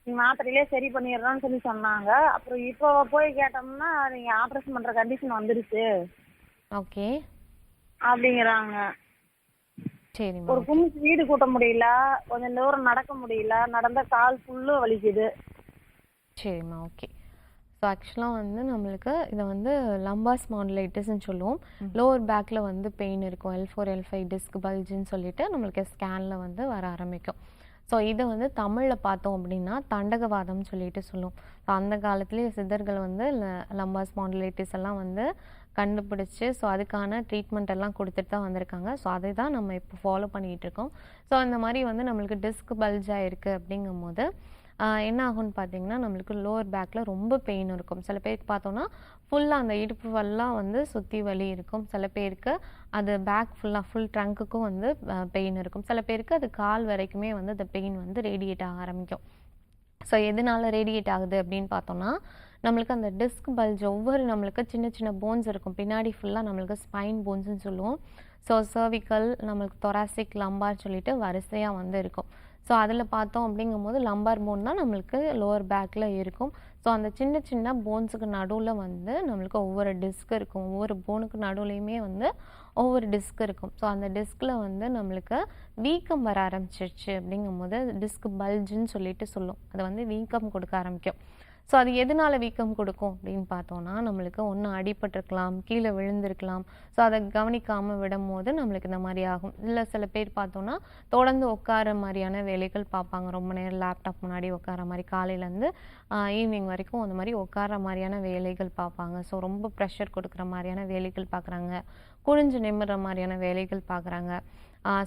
நீங்க மாத்திரையிலே சரி பண்ணிடுறோம்னு சொல்லி சொன்னாங்க. அப்புறம் இப்போ போய் கேட்டோம்னா நீங்க ஆபரேஷன் பண்ற கண்டிஷன் வந்துருச்சு ஓகே அப்படிங்கிறாங்க. சரிம்மா. ஒரு கும்பிட்டு வீடு கூட்ட முடியல, கொஞ்சம் தூரம் நடக்க முடியல, நடந்த கால் ஃபுல்லு வலிக்குது. சரிம்மா. ஓகே. ஸோ ஆக்சுவலாக வந்து நம்மளுக்கு இதை வந்து லம்பார் ஸ்பாண்டிலைட்டிஸ்ன்னு சொல்லுவோம். லோவர் பேக்கில் வந்து பெயின் இருக்கும். L4 L5 டிஸ்க் பல்ஜுன்னு சொல்லிட்டு நம்மளுக்கு ஸ்கேனில் வந்து வர ஆரம்பிக்கும். ஸோ இதை வந்து தமிழில் பார்த்தோம் அப்படின்னா தண்டகவாதம்னு சொல்லிட்டு சொல்லுவோம். ஸோ அந்த காலத்துலேயே சித்தர்கள் வந்து லம்பார் ஸ்பாண்டிலைட்டிஸ் எல்லாம் வந்து கண்டுபிடிச்சி ஸோ அதுக்கான ட்ரீட்மெண்ட் எல்லாம் கொடுத்துட்டு தான் வந்திருக்காங்க. ஸோ அதை தான் நம்ம இப்போ ஃபாலோ பண்ணிகிட்டு இருக்கோம். ஸோ அந்த மாதிரி வந்து நம்மளுக்கு டிஸ்க் பல்ஜாக இருக்குது அப்படிங்கும்போது என்ன ஆகும்னு பார்த்தீங்கன்னா நம்மளுக்கு லோவர் பேக்கில் ரொம்ப பெயின் இருக்கும். சில பேருக்கு பார்த்தோன்னா ஃபுல்லாக அந்த இடுப்பு ஃபுல்லாக வந்து சுற்றி வலி இருக்கும். சில பேருக்கு அது பேக் ஃபுல் ட்ரங்க்குக்கும் வந்து பெயின் இருக்கும். சில பேருக்கு அது கால் வரைக்குமே வந்து அந்த பெயின் வந்து ரேடியேட் ஆக ஆரம்பிக்கும். ஸோ எதனால ரேடியேட் ஆகுது அப்படின்னு பார்த்தோன்னா நம்மளுக்கு அந்த டிஸ்க் பல்ஜ் ஒவ்வொரு நம்மளுக்கு சின்ன சின்ன போன்ஸ் இருக்கும். பின்னாடி ஃபுல்லாக நம்மளுக்கு ஸ்பைன் போன்ஸ்ன்னு சொல்லுவோம். ஸோ சர்விக்கல், நம்மளுக்கு தொராசிக், லம்பார் சொல்லிட்டு வரிசையாக வந்து இருக்கும். ஸோ அதில் பார்த்தோம் அப்படிங்கும்போது லம்பார் போன் தான் நம்மளுக்கு லோவர் பேக்கில் இருக்கும். ஸோ அந்த சின்ன சின்ன போன்ஸுக்கு நடுவில் வந்து நம்மளுக்கு ஒவ்வொரு டிஸ்க் இருக்கும். ஒவ்வொரு போனுக்கு நடுவுலையுமே வந்து ஒவ்வொரு டிஸ்க் இருக்கும். ஸோ அந்த டிஸ்கில் வந்து நம்மளுக்கு வீக்கம் வர ஆரம்பிச்சிருச்சு அப்படிங்கும்போது டிஸ்க் பல்ஜுன்னு சொல்லிட்டு சொல்லும். அது வந்து வீக்கம் கொடுக்க ஆரம்பிக்கும். ஸோ அது எதனால வீக்கம் கொடுக்கும் அப்படின்னு பார்த்தோன்னா நம்மளுக்கு ஒன்று அடிபட்டிருக்கலாம், கீழே விழுந்திருக்கலாம். ஸோ அதை கவனிக்காமல் விடும் போது நம்மளுக்கு இந்த மாதிரி ஆகும். இல்லை சில பேர் பார்த்தோன்னா தொடர்ந்து உட்கார மாதிரியான வேலைகள் பார்ப்பாங்க. ரொம்ப நேரம் லேப்டாப் முன்னாடி உட்கார மாதிரி, காலையிலேருந்து ஈவினிங் வரைக்கும் அந்த மாதிரி உட்கார மாதிரியான வேலைகள் பார்ப்பாங்க. ஸோ ரொம்ப ப்ரெஷர் கொடுக்குற மாதிரியான வேலைகள் பார்க்குறாங்க. குனிஞ்சு நிமிடுற மாதிரியான வேலைகள் பார்க்குறாங்க.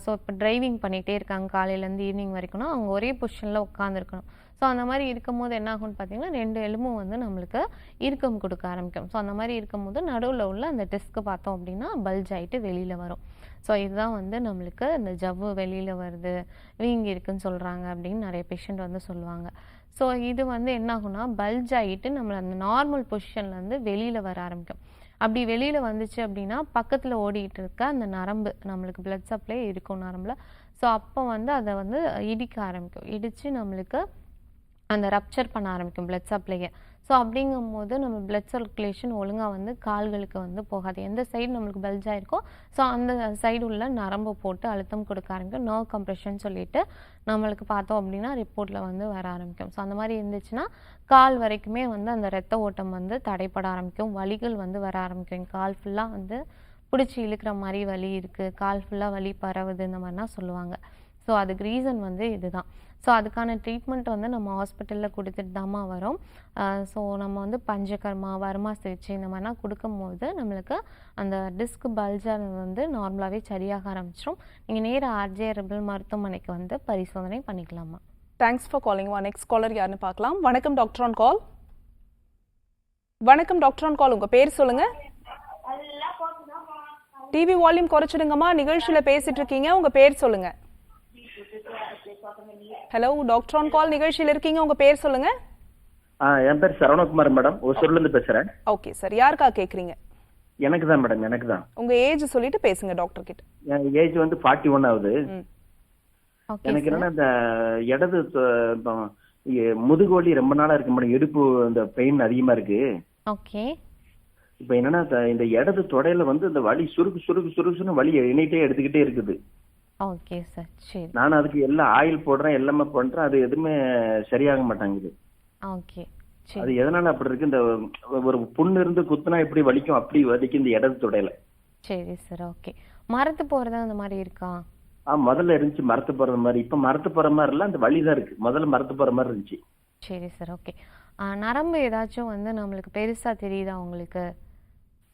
ஸோ இப்போ டிரைவிங் பண்ணிகிட்டே இருக்காங்க காலையிலேருந்து ஈவினிங் வரைக்கும்னா அவங்க ஒரே பொசிஷனில் உட்காந்துருக்கணும். ஸோ அந்த மாதிரி இருக்கும்போது என்ன ஆகும்னு பார்த்தீங்கன்னா 2 எலும்பும் வந்து நம்மளுக்கு இறுக்கம் கொடுக்க ஆரம்பிக்கும். ஸோ அந்த மாதிரி இருக்கும்போது நடுவில் உள்ள அந்த டிஸ்க்கு பார்த்தோம் அப்படின்னா பல்ஜ் ஆகிட்டு வெளியில் வரும். ஸோ இதுதான் வந்து நம்மளுக்கு இந்த ஜவ்வு வெளியில் வருது, வீங்கி இருக்குன்னு சொல்கிறாங்க அப்படின்னு நிறைய பேஷண்ட் வந்து சொல்லுவாங்க. ஸோ இது வந்து என்ன ஆகும்னா பல்ஜ் ஆகிட்டு நம்மளை அந்த நார்மல் பொசிஷன்லேருந்து வெளியில் வர ஆரம்பிக்கும். அப்படி வெளியில் வந்துச்சு அப்படின்னா பக்கத்தில் ஓடிட்டு இருக்க அந்த நரம்பு, நம்மளுக்கு பிளட் சப்ளை இருக்கும் நரம்பில். ஸோ அப்போ வந்து அதை வந்து இடிக்க ஆரம்பிக்கும். இடித்து நம்மளுக்கு அந்த ரப்சர் பண்ண ஆரம்பிக்கும் பிளட் சப்ளையை. ஸோ அப்படிங்கும்போது நம்ம பிளட் சர்க்குலேஷன் ஒழுங்காக வந்து கால்களுக்கு வந்து போகாது. எந்த சைடு நம்மளுக்கு பல்ஜ் ஆகிருக்கோ ஸோ அந்த சைடு உள்ள நரம்பை போட்டு அழுத்தம் கொடுக்க ஆரம்பிக்கும். நர்வ் கம்ப்ரெஷன் சொல்லிட்டு நம்மளுக்கு பார்த்தோம் அப்படின்னா ரிப்போர்ட்டில் வந்து வர ஆரம்பிக்கும். ஸோ அந்த மாதிரி இருந்துச்சுன்னா கால் வரைக்குமே வந்து அந்த ரத்த ஓட்டம் வந்து தடைப்பட ஆரம்பிக்கும். வலிகள் வந்து வர ஆரம்பிக்கும். கால் ஃபுல்லாக வந்து பிடிச்சி இழுக்கிற மாதிரி வலி இருக்குது, கால் ஃபுல்லாக வலி பரவுது, இந்த மாதிரிலாம் சொல்லுவாங்க. ஸோ அதுக்கு ரீசன் வந்து இதுதான். ஸோ அதுக்கான ட்ரீட்மெண்ட் வந்து நம்ம ஹாஸ்பிட்டலில் கொடுத்துட்டு தாம்மா வரோம். ஸோ நம்ம வந்து பஞ்சகர்மா, வர்மா சிகிச்சை இந்த மாதிரிலாம் கொடுக்கும்போது நம்மளுக்கு அந்த டிஸ்க் பல்ஜர் வந்து நார்மலாகவே சரியாக ஆரம்பிச்சிடும். நீங்கள் நேராக ஆர்ஜிஆர்பிள் மருத்துவமனைக்கு வந்து பரிசோதனை பண்ணிக்கலாமா. Thanks for calling. Next caller யாருன்னு பார்க்கலாம். வணக்கம் டாக்டர் ஆன் கால். வணக்கம் டாக்டர் ஆன் கால், உங்கள் பேர் சொல்லுங்கள். டிவி வால்யூம் குறைச்சிடுங்கம்மா, நிகழ்ச்சியில் பேசிட்டு இருக்கீங்க, உங்கள் பேர் சொல்லுங்கள். ஹலோ டாக்டர் ஆன் கால் நிகழ்ச்சியில் இருக்கீங்க, உங்க பேர் சொல்லுங்க. என் பேர் சரவணகுமார் மேடம், ஒசூர்ல இருந்து பேசுறேன். ஓகே சார், யாருக்கா கேக்குறீங்க? எனக்கு தான் மேடம், எனக்கு தான். உங்க ஏஜ் சொல்லிட்டு பேசுங்க டாக்டர் கிட்ட. என் ஏஜ் வந்து 41 ஆகுது. ம். ஓகே எனக்கு சார். என்னன்னா இந்த இடது முதுகு வலி ரொம்ப நாளா இருக்கு மேடம். இடுப்பு இந்த பெயின் அதிகமா இருக்கு. ஓகே. இப்ப என்னன்னா இந்த இடது தொடையில வந்து இந்த வலி சுருக்கு வலி எண்ணிட்டே எடுத்துக்கிட்டே இருக்குது. Okay sir. சரி. நான் அதுக்கு எல்லாம் ஆயில் போடுறேன், எல்லாமே பண்றேன், அது எதுவுமே சரியாக மாட்டாங்குது. ஓகே. அது சரி. எதனால அப்படி இருக்கு? இந்த ஒரு புண்ணு இருந்து குத்துனா எப்படி வலிக்கும் அப்படி வலிக்கும் இந்த இடது தொடையில. சரி சார். ஓகே. மரத்து போறது அந்த மாதிரி இருக்கா? முதல்ல இருந்துச்சு மரத்து போற மாதிரி. இப்ப மரத்து போற மாதிரி இல்ல, அந்த வலிதான் இருக்கு. முதல்ல மரத்து போற மாதிரி இருந்துச்சு. சரி சார். ஓகே. நரம்பு ஏதாச்சும் வந்து நம்மளுக்கு பெருசா தெரியுதா உங்களுக்கு?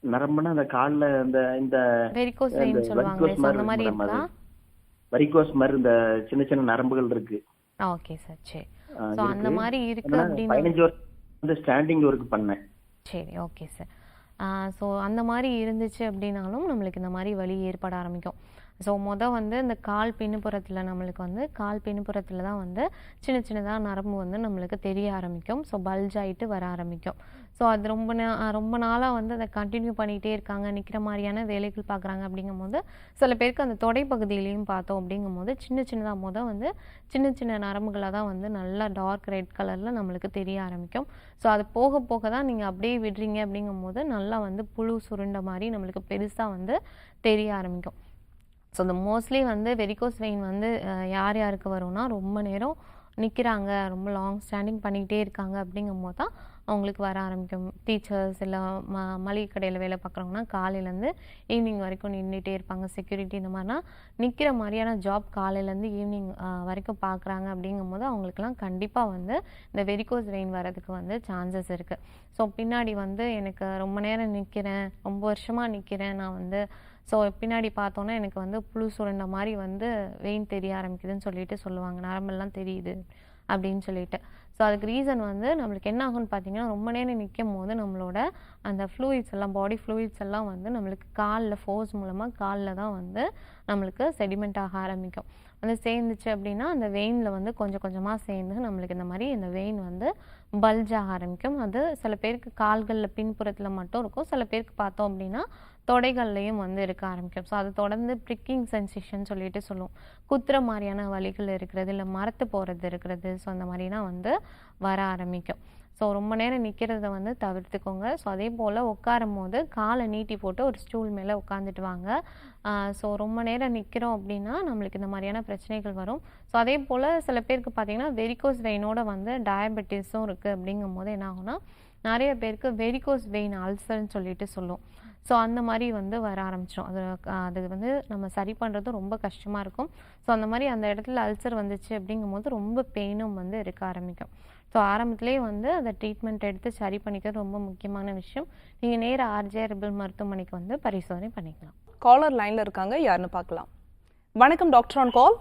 நரம்புனா அந்த கால்ல இந்த இந்த வெரிகோஸ் இந்த வெயின் சொல்லுவாங்களே, varicose so அந்த மாதிரி இருக்கு இருக்கா? மேடம். வரிகோஸ் மாதிரி இந்த சின்ன சின்ன நரம்புகள் இருக்கு. Okay sir. சரி. ஸோ இருக்கு. அந்த மாதிரி இருக்கு அதனால அப்படின்னு 15 வருஷம் வந்து ஸ்டாண்டிங் ஒர்க் பண்ணேன். சரி. Okay sir. ஸோ அந்த மாதிரி இருந்துச்சு அப்படின்னாலும் நம்மளுக்கு இந்த மாதிரி வலி ஏற்பட ஆரம்பிக்கும். ஸோ வந்து இந்த கால் பின்புறத்தில் நம்மளுக்கு வந்து கால் பின்புறத்தில் தான் வந்து சின்ன சின்னதாக நரம்பு வந்து நம்மளுக்கு தெரிய ஆரம்பிக்கும். ஸோ பல்ஜ் ஆகிட்டு வர ஆரம்பிக்கும். ஸோ அது ரொம்ப நாளாக வந்து அதை கண்டினியூ பண்ணிகிட்டே இருக்காங்க, நிற்கிற மாதிரியான வேலைகள் பார்க்குறாங்க. அப்படிங்கும்போது சில பேருக்கு அந்த தொடை பகுதியிலையும் பார்த்தோம் அப்படிங்கும்போது சின்னதாக வந்து சின்ன சின்ன நரம்புகளாக தான் வந்து நல்லா டார்க் ரெட் கலரில் நம்மளுக்கு தெரிய ஆரம்பிக்கும். ஸோ அது போக போக தான் நீங்கள் அப்படியே விடுறீங்க அப்படிங்கும்போது நல்லா வந்து புழு சுருண்ட மாதிரி நம்மளுக்கு பெருசாக வந்து தெரிய ஆரம்பிக்கும். ஸோ இந்த மோஸ்ட்லி வந்து வெரிகோஸ் வெயின் வந்து யார் யாருக்கு வரும்னா, ரொம்ப நேரம் நிற்கிறாங்க, ரொம்ப லாங் ஸ்டாண்டிங் பண்ணிக்கிட்டே இருக்காங்க அப்படிங்கும்போது தான் அவங்களுக்கு வர ஆரம்பிக்கும். டீச்சர்ஸ் இல்லை மளிகை கடையில் வேலை பார்க்குறவங்கன்னா காலையிலேருந்து ஈவினிங் வரைக்கும் நின்றுட்டே இருப்பாங்க. செக்யூரிட்டி இந்த மாதிரினா நிற்கிற மாதிரியான ஜாப் காலையிலேருந்து ஈவினிங் வரைக்கும் பார்க்குறாங்க அப்படிங்கும்போது அவங்களுக்குலாம் கண்டிப்பாக வந்து இந்த வெரிகோஸ் வெயின் வரதுக்கு வந்து சான்சஸ் இருக்குது. ஸோ பின்னாடி வந்து எனக்கு ரொம்ப நேரம் நிற்கிறேன், ரொம்ப வருஷமாக நிற்கிறேன் நான் வந்து, ஸோ பின்னாடி பார்த்தோன்னா எனக்கு வந்து புழு சுரண்ட மாதிரி வந்து வெயின் தெரிய ஆரம்பிக்குதுன்னு சொல்லிட்டு சொல்லுவாங்க, நரம்பெல்லாம் தெரியுது அப்படின்னு சொல்லிட்டு. ஸோ அதுக்கு ரீசன் வந்து நம்மளுக்கு என்ன ஆகும்னு பார்த்தீங்கன்னா, ரொம்ப நேரம் நிற்கும் போது நம்மளோட அந்த ஃப்ளூயிட்ஸ் எல்லாம், பாடி ஃப்ளூயிட்ஸ் எல்லாம் வந்து நம்மளுக்கு காலில் ஃபோர்ஸ் மூலமாக காலில் தான் வந்து நம்மளுக்கு செடிமெண்ட் ஆக ஆரம்பிக்கும். வந்து சேர்ந்துச்சு அப்படின்னா அந்த வெயினில் வந்து கொஞ்சம் கொஞ்சமாக சேர்ந்து நம்மளுக்கு இந்த மாதிரி இந்த வெயின் வந்து பல்ஜ் ஆக ஆரம்பிக்கும். அது சில பேருக்கு கால்களில் பின்புறத்தில் மட்டும் இருக்கும், சில பேருக்கு பார்த்தோம் அப்படின்னா தொடைகள்லையும் வந்து இருக்க ஆரம்பிக்கும். ஸோ அது தொடர்ந்து ப்ரிக்கிங் சென்சேஷன் சொல்லிட்டு சொல்லுவோம், குத்துற மாதிரியான வலிகள் இருக்கிறது, இல்லை மரத்து போகிறது இருக்கிறது. ஸோ அந்த மாதிரிலாம் வந்து வர ஆரம்பிக்கும். ஸோ ரொம்ப நேரம் நிற்கிறத வந்து தவிர்த்துக்கோங்க. ஸோ அதே போல் உட்காரும் போது காலை நீட்டி போட்டு ஒரு ஸ்டூல் மேலே உட்காந்துட்டு வாங்க. ஸோ ரொம்ப நேரம் நிற்கிறோம் அப்படின்னா நம்மளுக்கு இந்த மாதிரியான பிரச்சனைகள் வரும். ஸோ அதே போல் சில பேருக்கு பார்த்திங்கன்னா வெரிகோஸ் வெயினோட வந்து டயபெட்டிஸும் இருக்குது. அப்படிங்கும் போது என்ன ஆகும்னா, நிறைய பேருக்கு வெரிகோஸ் வெயின் அல்சர்ன்னு சொல்லிட்டு சொல்லுவோம். ஸோ அந்த மாதிரி வந்து வர ஆரம்பிச்சிடும். அது வந்து நம்ம சரி பண்ணுறது ரொம்ப கஷ்டமாக இருக்கும். ஸோ அந்த மாதிரி அந்த இடத்துல அல்சர் வந்துச்சு அப்படிங்கும்போது ரொம்ப பெயினும் வந்து இருக்க ஆரம்பிக்கும். ஸோ ஆரம்பத்திலேயே வந்து அதை ட்ரீட்மெண்ட் எடுத்து சரி பண்ணிக்கிறது ரொம்ப முக்கியமான விஷயம். நீங்கள் நேராக ஆர்ஜே ஹெர்பல் மருத்துவமனைக்கு வந்து பரிசோதனை பண்ணிக்கலாம். காலர் லைன்ல இருக்காங்க, யாருன்னு பார்க்கலாம். வணக்கம் டாக்டர் ஆன் கால்.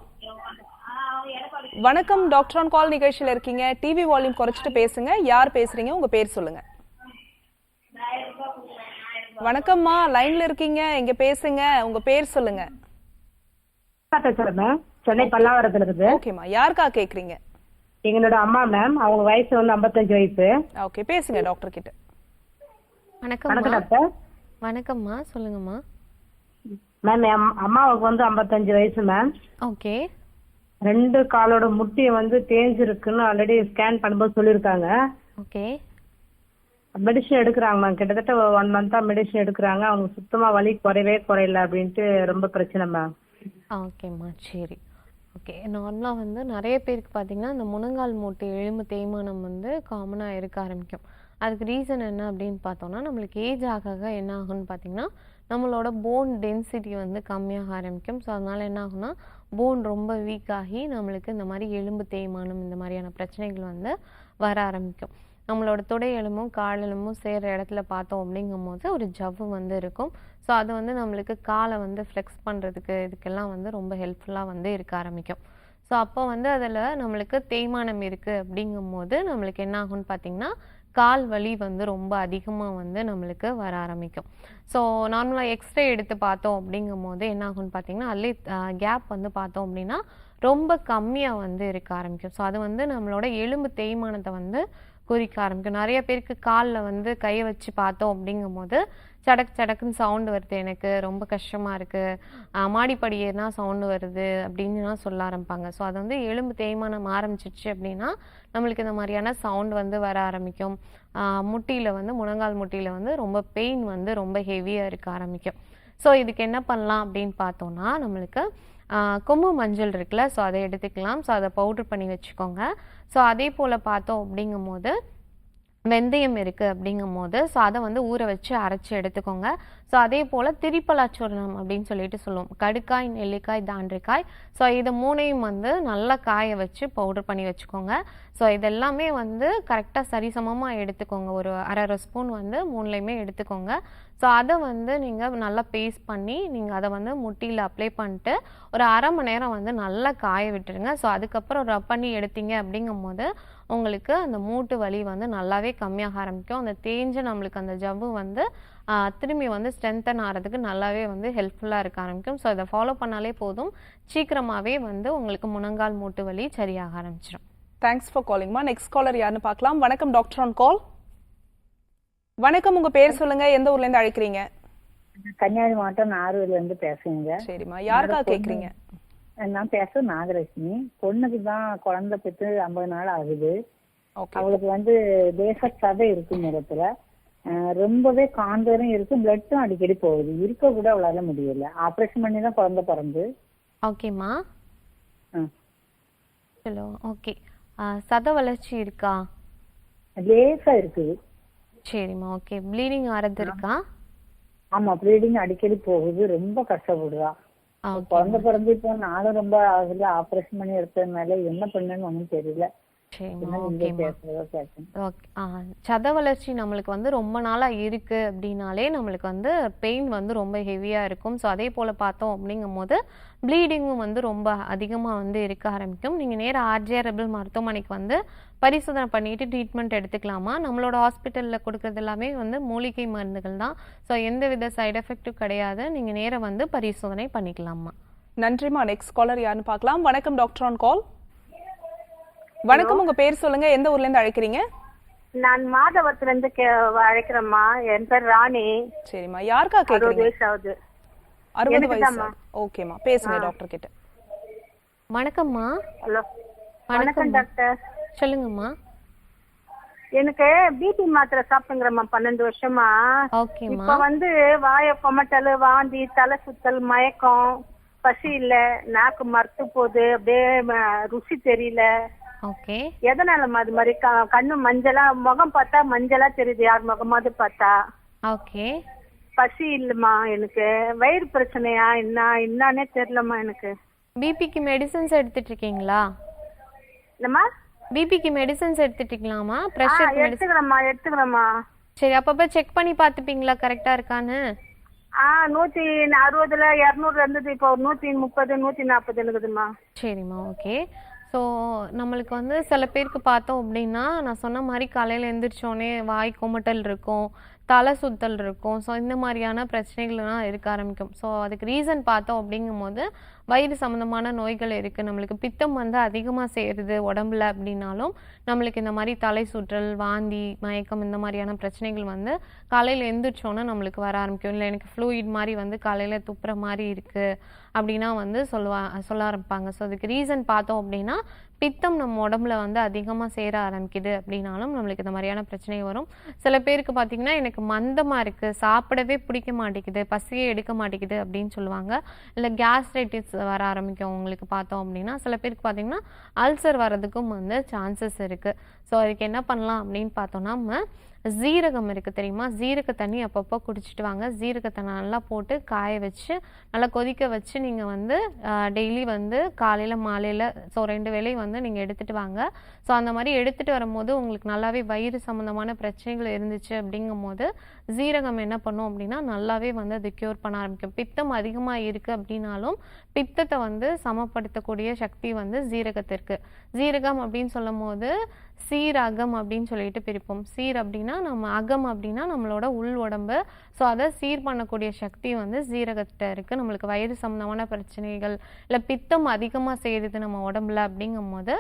வணக்கம் டாக்டர் ஆன் கால் நிகழ்ச்சியில் இருக்கீங்க. டிவி வால்யூம் குறைச்சிட்டு பேசுங்க. யார் பேசுறீங்க, உங்க பேர் சொல்லுங்க. வணக்கம்மா, லைன்ல இருக்கீங்க, இங்க பேசுங்க, உங்க பேர் சொல்லுங்க. பேசுறேன், சென்னை பல்லாவரத்துல இருந்து. ஓகேம்மா, யாருக்கா கேக்குறீங்க? எங்களோட அம்மா மேம், அவங்க வயசு வந்து 55 வயசு. ஓகே, பேசுங்க டாக்டர் கிட்ட. வணக்கம் வணக்கம் டாக்டர். வணக்கம்மா, சொல்லுங்கம்மா. மேம், அம்மாவுக்கு வந்து 55 வயசு மேம். ஓகே. 2 காலோட முட்டியை வந்து தேஞ்சிருக்குன்னு ஆல்ரெடி ஸ்கேன் பண்ணும்போது சொல்லியிருக்காங்க. ஓகே. மெடிசன் எடுக்கிறாங்க மேம், கிட்டத்தட்ட 1 மந்த்தா மெடிசன் எடுக்கிறாங்க. அவங்க சுத்தமா வலி குறையல அப்படின்ட்டு ரொம்ப பிரச்சனை மேம். ஓகேம்மா, சரி. ஓகே. நார்மலாக வந்து நிறைய பேருக்கு பார்த்திங்கன்னா இந்த முழங்கால் மூட்டு எலும்பு தேய்மானம் வந்து காமனாக இருக்க ஆரம்பிக்கும். அதுக்கு ரீசன் என்ன அப்படின்னு பார்த்தோம்னா, நம்மளுக்கு ஏஜ் ஆக என்ன ஆகும்னு பார்த்திங்கன்னா நம்மளோட போன் டென்சிட்டி வந்து கம்மியாக ஆரம்பிக்கும். ஸோ அதனால் என்ன ஆகும்னா போன் ரொம்ப வீக் ஆகி நம்மளுக்கு இந்த மாதிரி எலும்பு தேய்மானம் இந்த மாதிரியான பிரச்சனைகள் வந்து வர ஆரம்பிக்கும். நம்மளோட தொடை எலும்பும் கால் எலும்பும் சேர்கிற இடத்துல பார்த்தோம் அப்படிங்கும் போது ஒரு ஜவ்வு வந்து இருக்கும். ஸோ அது வந்து நம்மளுக்கு காலை வந்து ஃப்ளெக்ஸ் பண்ணுறதுக்கு இதுக்கெல்லாம் வந்து ரொம்ப ஹெல்ப்ஃபுல்லாக வந்து இருக்க ஆரம்பிக்கும். ஸோ அப்போ வந்து அதில் நம்மளுக்கு தேய்மானம் இருக்குது அப்படிங்கும்போது நம்மளுக்கு என்ன ஆகும்னு பார்த்திங்கன்னா கால் வலி வந்து ரொம்ப அதிகமாக வந்து நம்மளுக்கு வர ஆரம்பிக்கும். ஸோ நார்மலாக எக்ஸ்ரே எடுத்து பார்த்தோம் அப்படிங்கும் போது என்ன ஆகும்னு பார்த்திங்கன்னா அதிலே கேப் வந்து பார்த்தோம் அப்படின்னா ரொம்ப கம்மியாக வந்து இருக்க ஆரம்பிக்கும். ஸோ அது வந்து நம்மளோட எலும்பு தேய்மானத்தை வந்து குறிக்க ஆரம்பிக்கும். நிறைய பேருக்கு காலில் வந்து கையை வச்சு பார்த்தோம் அப்படிங்கும்போது சடக் சடக்குன்னு சவுண்டு வருது, எனக்கு ரொம்ப கஷ்டமாக இருக்குது, மாடிப்படி ஏறினா சவுண்டு வருது அப்படின்னுலாம் சொல்ல ஆரம்பிப்பாங்க. ஸோ அது வந்து எலும்பு தேய்மானம் ஆரம்பிச்சிருச்சு அப்படின்னா நம்மளுக்கு இந்த மாதிரியான சவுண்ட் வந்து வர ஆரம்பிக்கும். முட்டியில் வந்து முழங்கால் முட்டியில் வந்து ரொம்ப பெயின் வந்து ரொம்ப ஹெவியாக இருக்க ஆரம்பிக்கும். ஸோ இதுக்கு என்ன பண்ணலாம் அப்படின்னு பார்த்தோன்னா நம்மளுக்கு கொம்பு மஞ்சள் இருக்குல்ல, ஸோ அதை எடுத்துக்கலாம். ஸோ அதை பவுட்ரு பண்ணி வச்சுக்கோங்க. ஸோ அதே போல் பார்த்தோம் அப்படிங்கும்போது வெந்தயம் இருக்குது அப்படிங்கும்போது ஸோ அதை வந்து ஊற வச்சு அரைச்சி எடுத்துக்கோங்க. ஸோ அதே போல் திரிப்பலாச்சூர்ணம் அப்படின்னு சொல்லிட்டு சொல்லுவோம். கடுக்காய், நெல்லிக்காய், தாண்டிக்காய், ஸோ இதை மூணையும் வந்து நல்லா காய வச்சு பவுடர் பண்ணி வச்சுக்கோங்க. ஸோ இதெல்லாமே வந்து கரெக்டாக சரிசமமாக எடுத்துக்கோங்க. ஒரு அரை ஸ்பூன் வந்து மூணுலேயுமே எடுத்துக்கோங்க. ஸோ அதை வந்து நீங்கள் நல்லா பேஸ்ட் பண்ணி நீங்கள் அதை வந்து முட்டியில் அப்ளை பண்ணிட்டு ஒரு அரை மணி நேரம் வந்து நல்லா காய விட்டுருங்க. ஸோ அதுக்கப்புறம் ரப் பண்ணி எடுத்தீங்க அப்படிங்கும்போது உங்களுக்கு அந்த மூட்டு வலி வந்து நல்லாவே கம்மியாக ஆரம்பிக்கும். அந்த தேஞ்ச நம்மளுக்கு அந்த ஜவ்வு வந்து திரும்பி வந்து ஸ்ட்ரென்தன் ஆகிறதுக்கு நல்லாவே வந்து ஹெல்ப்ஃபுல்லாக இருக்க ஆரம்பிக்கும். ஸோ இதை ஃபாலோ பண்ணாலே போதும், சீக்கிரமாகவே வந்து உங்களுக்கு முழங்கால் மூட்டு வலி சரியாக ஆரம்பிச்சிடும். தேங்க்ஸ் ஃபார் காலிங்மா. நெக்ஸ்ட் காலர் யாருன்னு பார்க்கலாம். வணக்கம் டாக்டர் ஆன் கால். வணக்கம், உங்க பேர் சொல்லுங்க, எந்த ஊர்ல இருந்து அழைக்கிறீங்க? கன்னியாகுமரி மாவட்டம் நாகூர்ல இருந்து பேசுங்க. சரிம்மா, யாருக்கா கேக்குறீங்க? நான் பேச நாகலட்சுமி. பொண்ணுக்கு தான் குழந்தை பெற்று 50 நாள் ஆகுது. ஓகே. அவளுக்கு வந்து தேச சதை இருக்கு முகத்துல, ரொம்பவே காந்தரம் இருக்கு, பிளட்டும் அடிக்கடி போகுது, இருக்க கூட அவளால முடியல. ஆபரேஷன் பண்ணி தான் குழந்தை பிறந்து. ஓகேம்மா, ஹலோ, ஓகே. சத வளர்ச்சி இருக்கா? லேசா இருக்குது. சரிம்மா, ஓகே. ப்ளீடிங் ஆறது இருக்கா? ஆமா, ப்ளீடிங் அடிக்கடி போகுது, ரொம்ப கஷ்டப்படுறா. குழந்தை பிறந்து இப்போ நானும் ரொம்ப ஆகுது, ஆபரேஷன் பண்ணி எடுத்ததுனால என்ன பண்ணுன்னு ஒன்றும் தெரியல. சத வளர்ச்சி நம்மளுக்கு வந்து ரொம்ப நாளா இருக்கு அப்படின்னாலே நம்மளுக்கு வந்து பெயின் வந்து ரொம்ப ஹெவியா இருக்கும். ஸோ அதே போல பார்த்தோம் அப்படிங்கும் போது ப்ளீடிங்கும் வந்து ரொம்ப அதிகமா வந்து இருக்க ஆரம்பிக்கும். நீங்க நேராக ஆர்ஜிஆர்எபிள் மருத்துவமனைக்கு வந்து பரிசோதனை பண்ணிட்டு ட்ரீட்மெண்ட் எடுத்துக்கலாமா. நம்மளோட ஹாஸ்பிட்டல்ல கொடுக்கறது எல்லாமே வந்து மூலிகை மருந்துகள் தான். ஸோ எந்த வித சைடு எஃபெக்டும் கிடையாது. நீங்க நேராக வந்து பரிசோதனை பண்ணிக்கலாமா. நன்றிமா. நெக்ஸ்ட் காலர் யாருன்னு பார்க்கலாம். வணக்கம் டாக்டர் ஆன் கால். வணக்கம், உங்க பேர் சொல்லுங்க, எந்த ஊர்ல இருந்து அழைக்கிறீங்க? நான் மாதவத்துல இருந்து அழைக்கிறேம்மா. என் பேர் ராணி. சரிம்மா, யாருக்கா கேக்குறீங்க? 60 வயசு ஆகுது. 60 வயசு. ஓகேமா, பேசுங்க டாக்டர் கிட்ட. வணக்கம்மா. ஹலோ, வணக்கம் டாக்டர். சொல்லுங்கம்மா. எனக்கு பிபி மாத்திரை சாப்பிட்டுங்கிறம்மா 12 வருஷமா. ஓகேம்மா. இப்ப வந்து வாய கொமட்டல், வாந்தி, தலை சுத்தல், மயக்கம், பசி இல்ல, நாக்கு மறுத்து போகுது, அப்படியே ருசி தெரியல. ஓகே. எதனாலமா அது மாதிரி? கண்ணு மஞ்சளா, முகம் பார்த்தா மஞ்சளா தெரியுது, யார் முகமாவது பார்த்தா. ஓகே. பசி இல்லம்மா, எனக்கு வயிறு பிரச்சனையா என்னன்னே தெரியலம்மா எனக்கு. பிபிக்கு மெடிசன்ஸ் எடுத்துட்டு இருக்கீங்களா? இல்லம்மா, பிபிக்கு மெடிசன்ஸ் எடுத்துட்டு இருக்கலாமா? பிரஷர் எடுத்துக்கிறேம்மா. சரி, அப்பப்ப செக் பண்ணி பார்த்துப்பீங்களா கரெக்டா இருக்கான்னு? 160ல 200 இருந்தது, இப்போ 130 140 இருக்குதுமா. சரிம்மா, ஓகே. ஸோ நம்மளுக்கு வந்து சில பேருக்கு பார்த்தோம் அப்படின்னா நான் சொன்ன மாதிரி காலையில் எழுந்திரிச்சோடனே வாய் கொமட்டல் இருக்கும், தலை சுத்தல் இருக்கும். ஸோ இந்த மாதிரியான பிரச்சனைகள்லாம் இருக்க ஆரம்பிக்கும். ஸோ அதுக்கு ரீசன் பார்த்தோம் அப்படிங்கும்போது வயிறு சம்மந்தமான நோய்கள் இருக்குது. நம்மளுக்கு பித்தம் வந்து அதிகமாக சேருது உடம்புல அப்படின்னாலும் நம்மளுக்கு இந்த மாதிரி தலை சுற்றல், வாந்தி, மயக்கம் இந்த மாதிரியான பிரச்சனைகள் வந்து காலையில் எழுந்திரிச்சோன்னா நம்மளுக்கு வர ஆரம்பிக்கும். இல்லை எனக்கு ஃப்ளூயிட் மாதிரி வந்து காலையில் துப்புற மாதிரி இருக்குது அப்படின்னா வந்து சொல்ல ஆரம்பிப்பாங்க. ஸோ அதுக்கு ரீசன் பார்த்தோம் அப்படின்னா பித்தம் நம்ம உடம்புல வந்து அதிகமாக சேர ஆரம்பிக்குது அப்படின்னாலும் நம்மளுக்கு இந்த மாதிரியான பிரச்சனை வரும். சில பேருக்கு பார்த்தீங்கன்னா எனக்கு மந்தமாக இருக்குது, சாப்பிடவே பிடிக்க மாட்டேங்குது, பசியே எடுக்க மாட்டேங்குது அப்படின்னு சொல்லுவாங்க. இல்லை கேஸ்ட்ரைட்டிஸ் வர ஆரம்பிக்கும் உங்களுக்கு பார்த்தோம் அப்படின்னா. சில பேருக்கு பார்த்தீங்கன்னா அல்சர் வர்றதுக்கும் வந்து சான்சஸ் இருக்குது. ஸோ அதுக்கு என்ன பண்ணலாம் அப்படின்னு பார்த்தோன்னா நம்ம ஜீரகம் இருக்குது தெரியுமா, ஜீரக தண்ணி அப்பப்போ குடிச்சிட்டு வாங்க. ஜீரகத்தை நல்லா போட்டு காய வச்சு நல்லா கொதிக்க வச்சு நீங்கள் வந்து டெய்லி வந்து காலையில் மாலையில் ஸோ 2 வேளை வந்து நீங்கள் எடுத்துகிட்டு வாங்க. ஸோ அந்த மாதிரி எடுத்துகிட்டு வரும்போது உங்களுக்கு நல்லாவே வயிறு சம்மந்தமான பிரச்சனைகள் இருந்துச்சு அப்படிங்கும் போது ஜீரகம் என்ன பண்ணும் அப்படின்னா நல்லாவே வந்து அது க்யூர் பண்ண ஆரம்பிக்கும். பித்தம் அதிகமாக இருக்குது அப்படின்னாலும் பித்தத்தை வந்து சமப்படுத்தக்கூடிய சக்தி வந்து ஜீரகத்திற்கு. ஜீரகம் அப்படின்னு சொல்லும் போது சீர் அகம் அப்படின்னு சொல்லிட்டு பிரிப்போம். சீர் அப்படின்னா நம்ம, அகம் அப்படின்னா நம்மளோட உள் உடம்பு. ஸோ அதை சீர் பண்ணக்கூடிய சக்தி வந்து ஜீரகத்தை இருக்குது. நம்மளுக்கு வயிறு சம்மந்தமான பிரச்சனைகள் இல்லை பித்தம் அதிகமாக சேருது நம்ம உடம்புல அப்படிங்கும் போது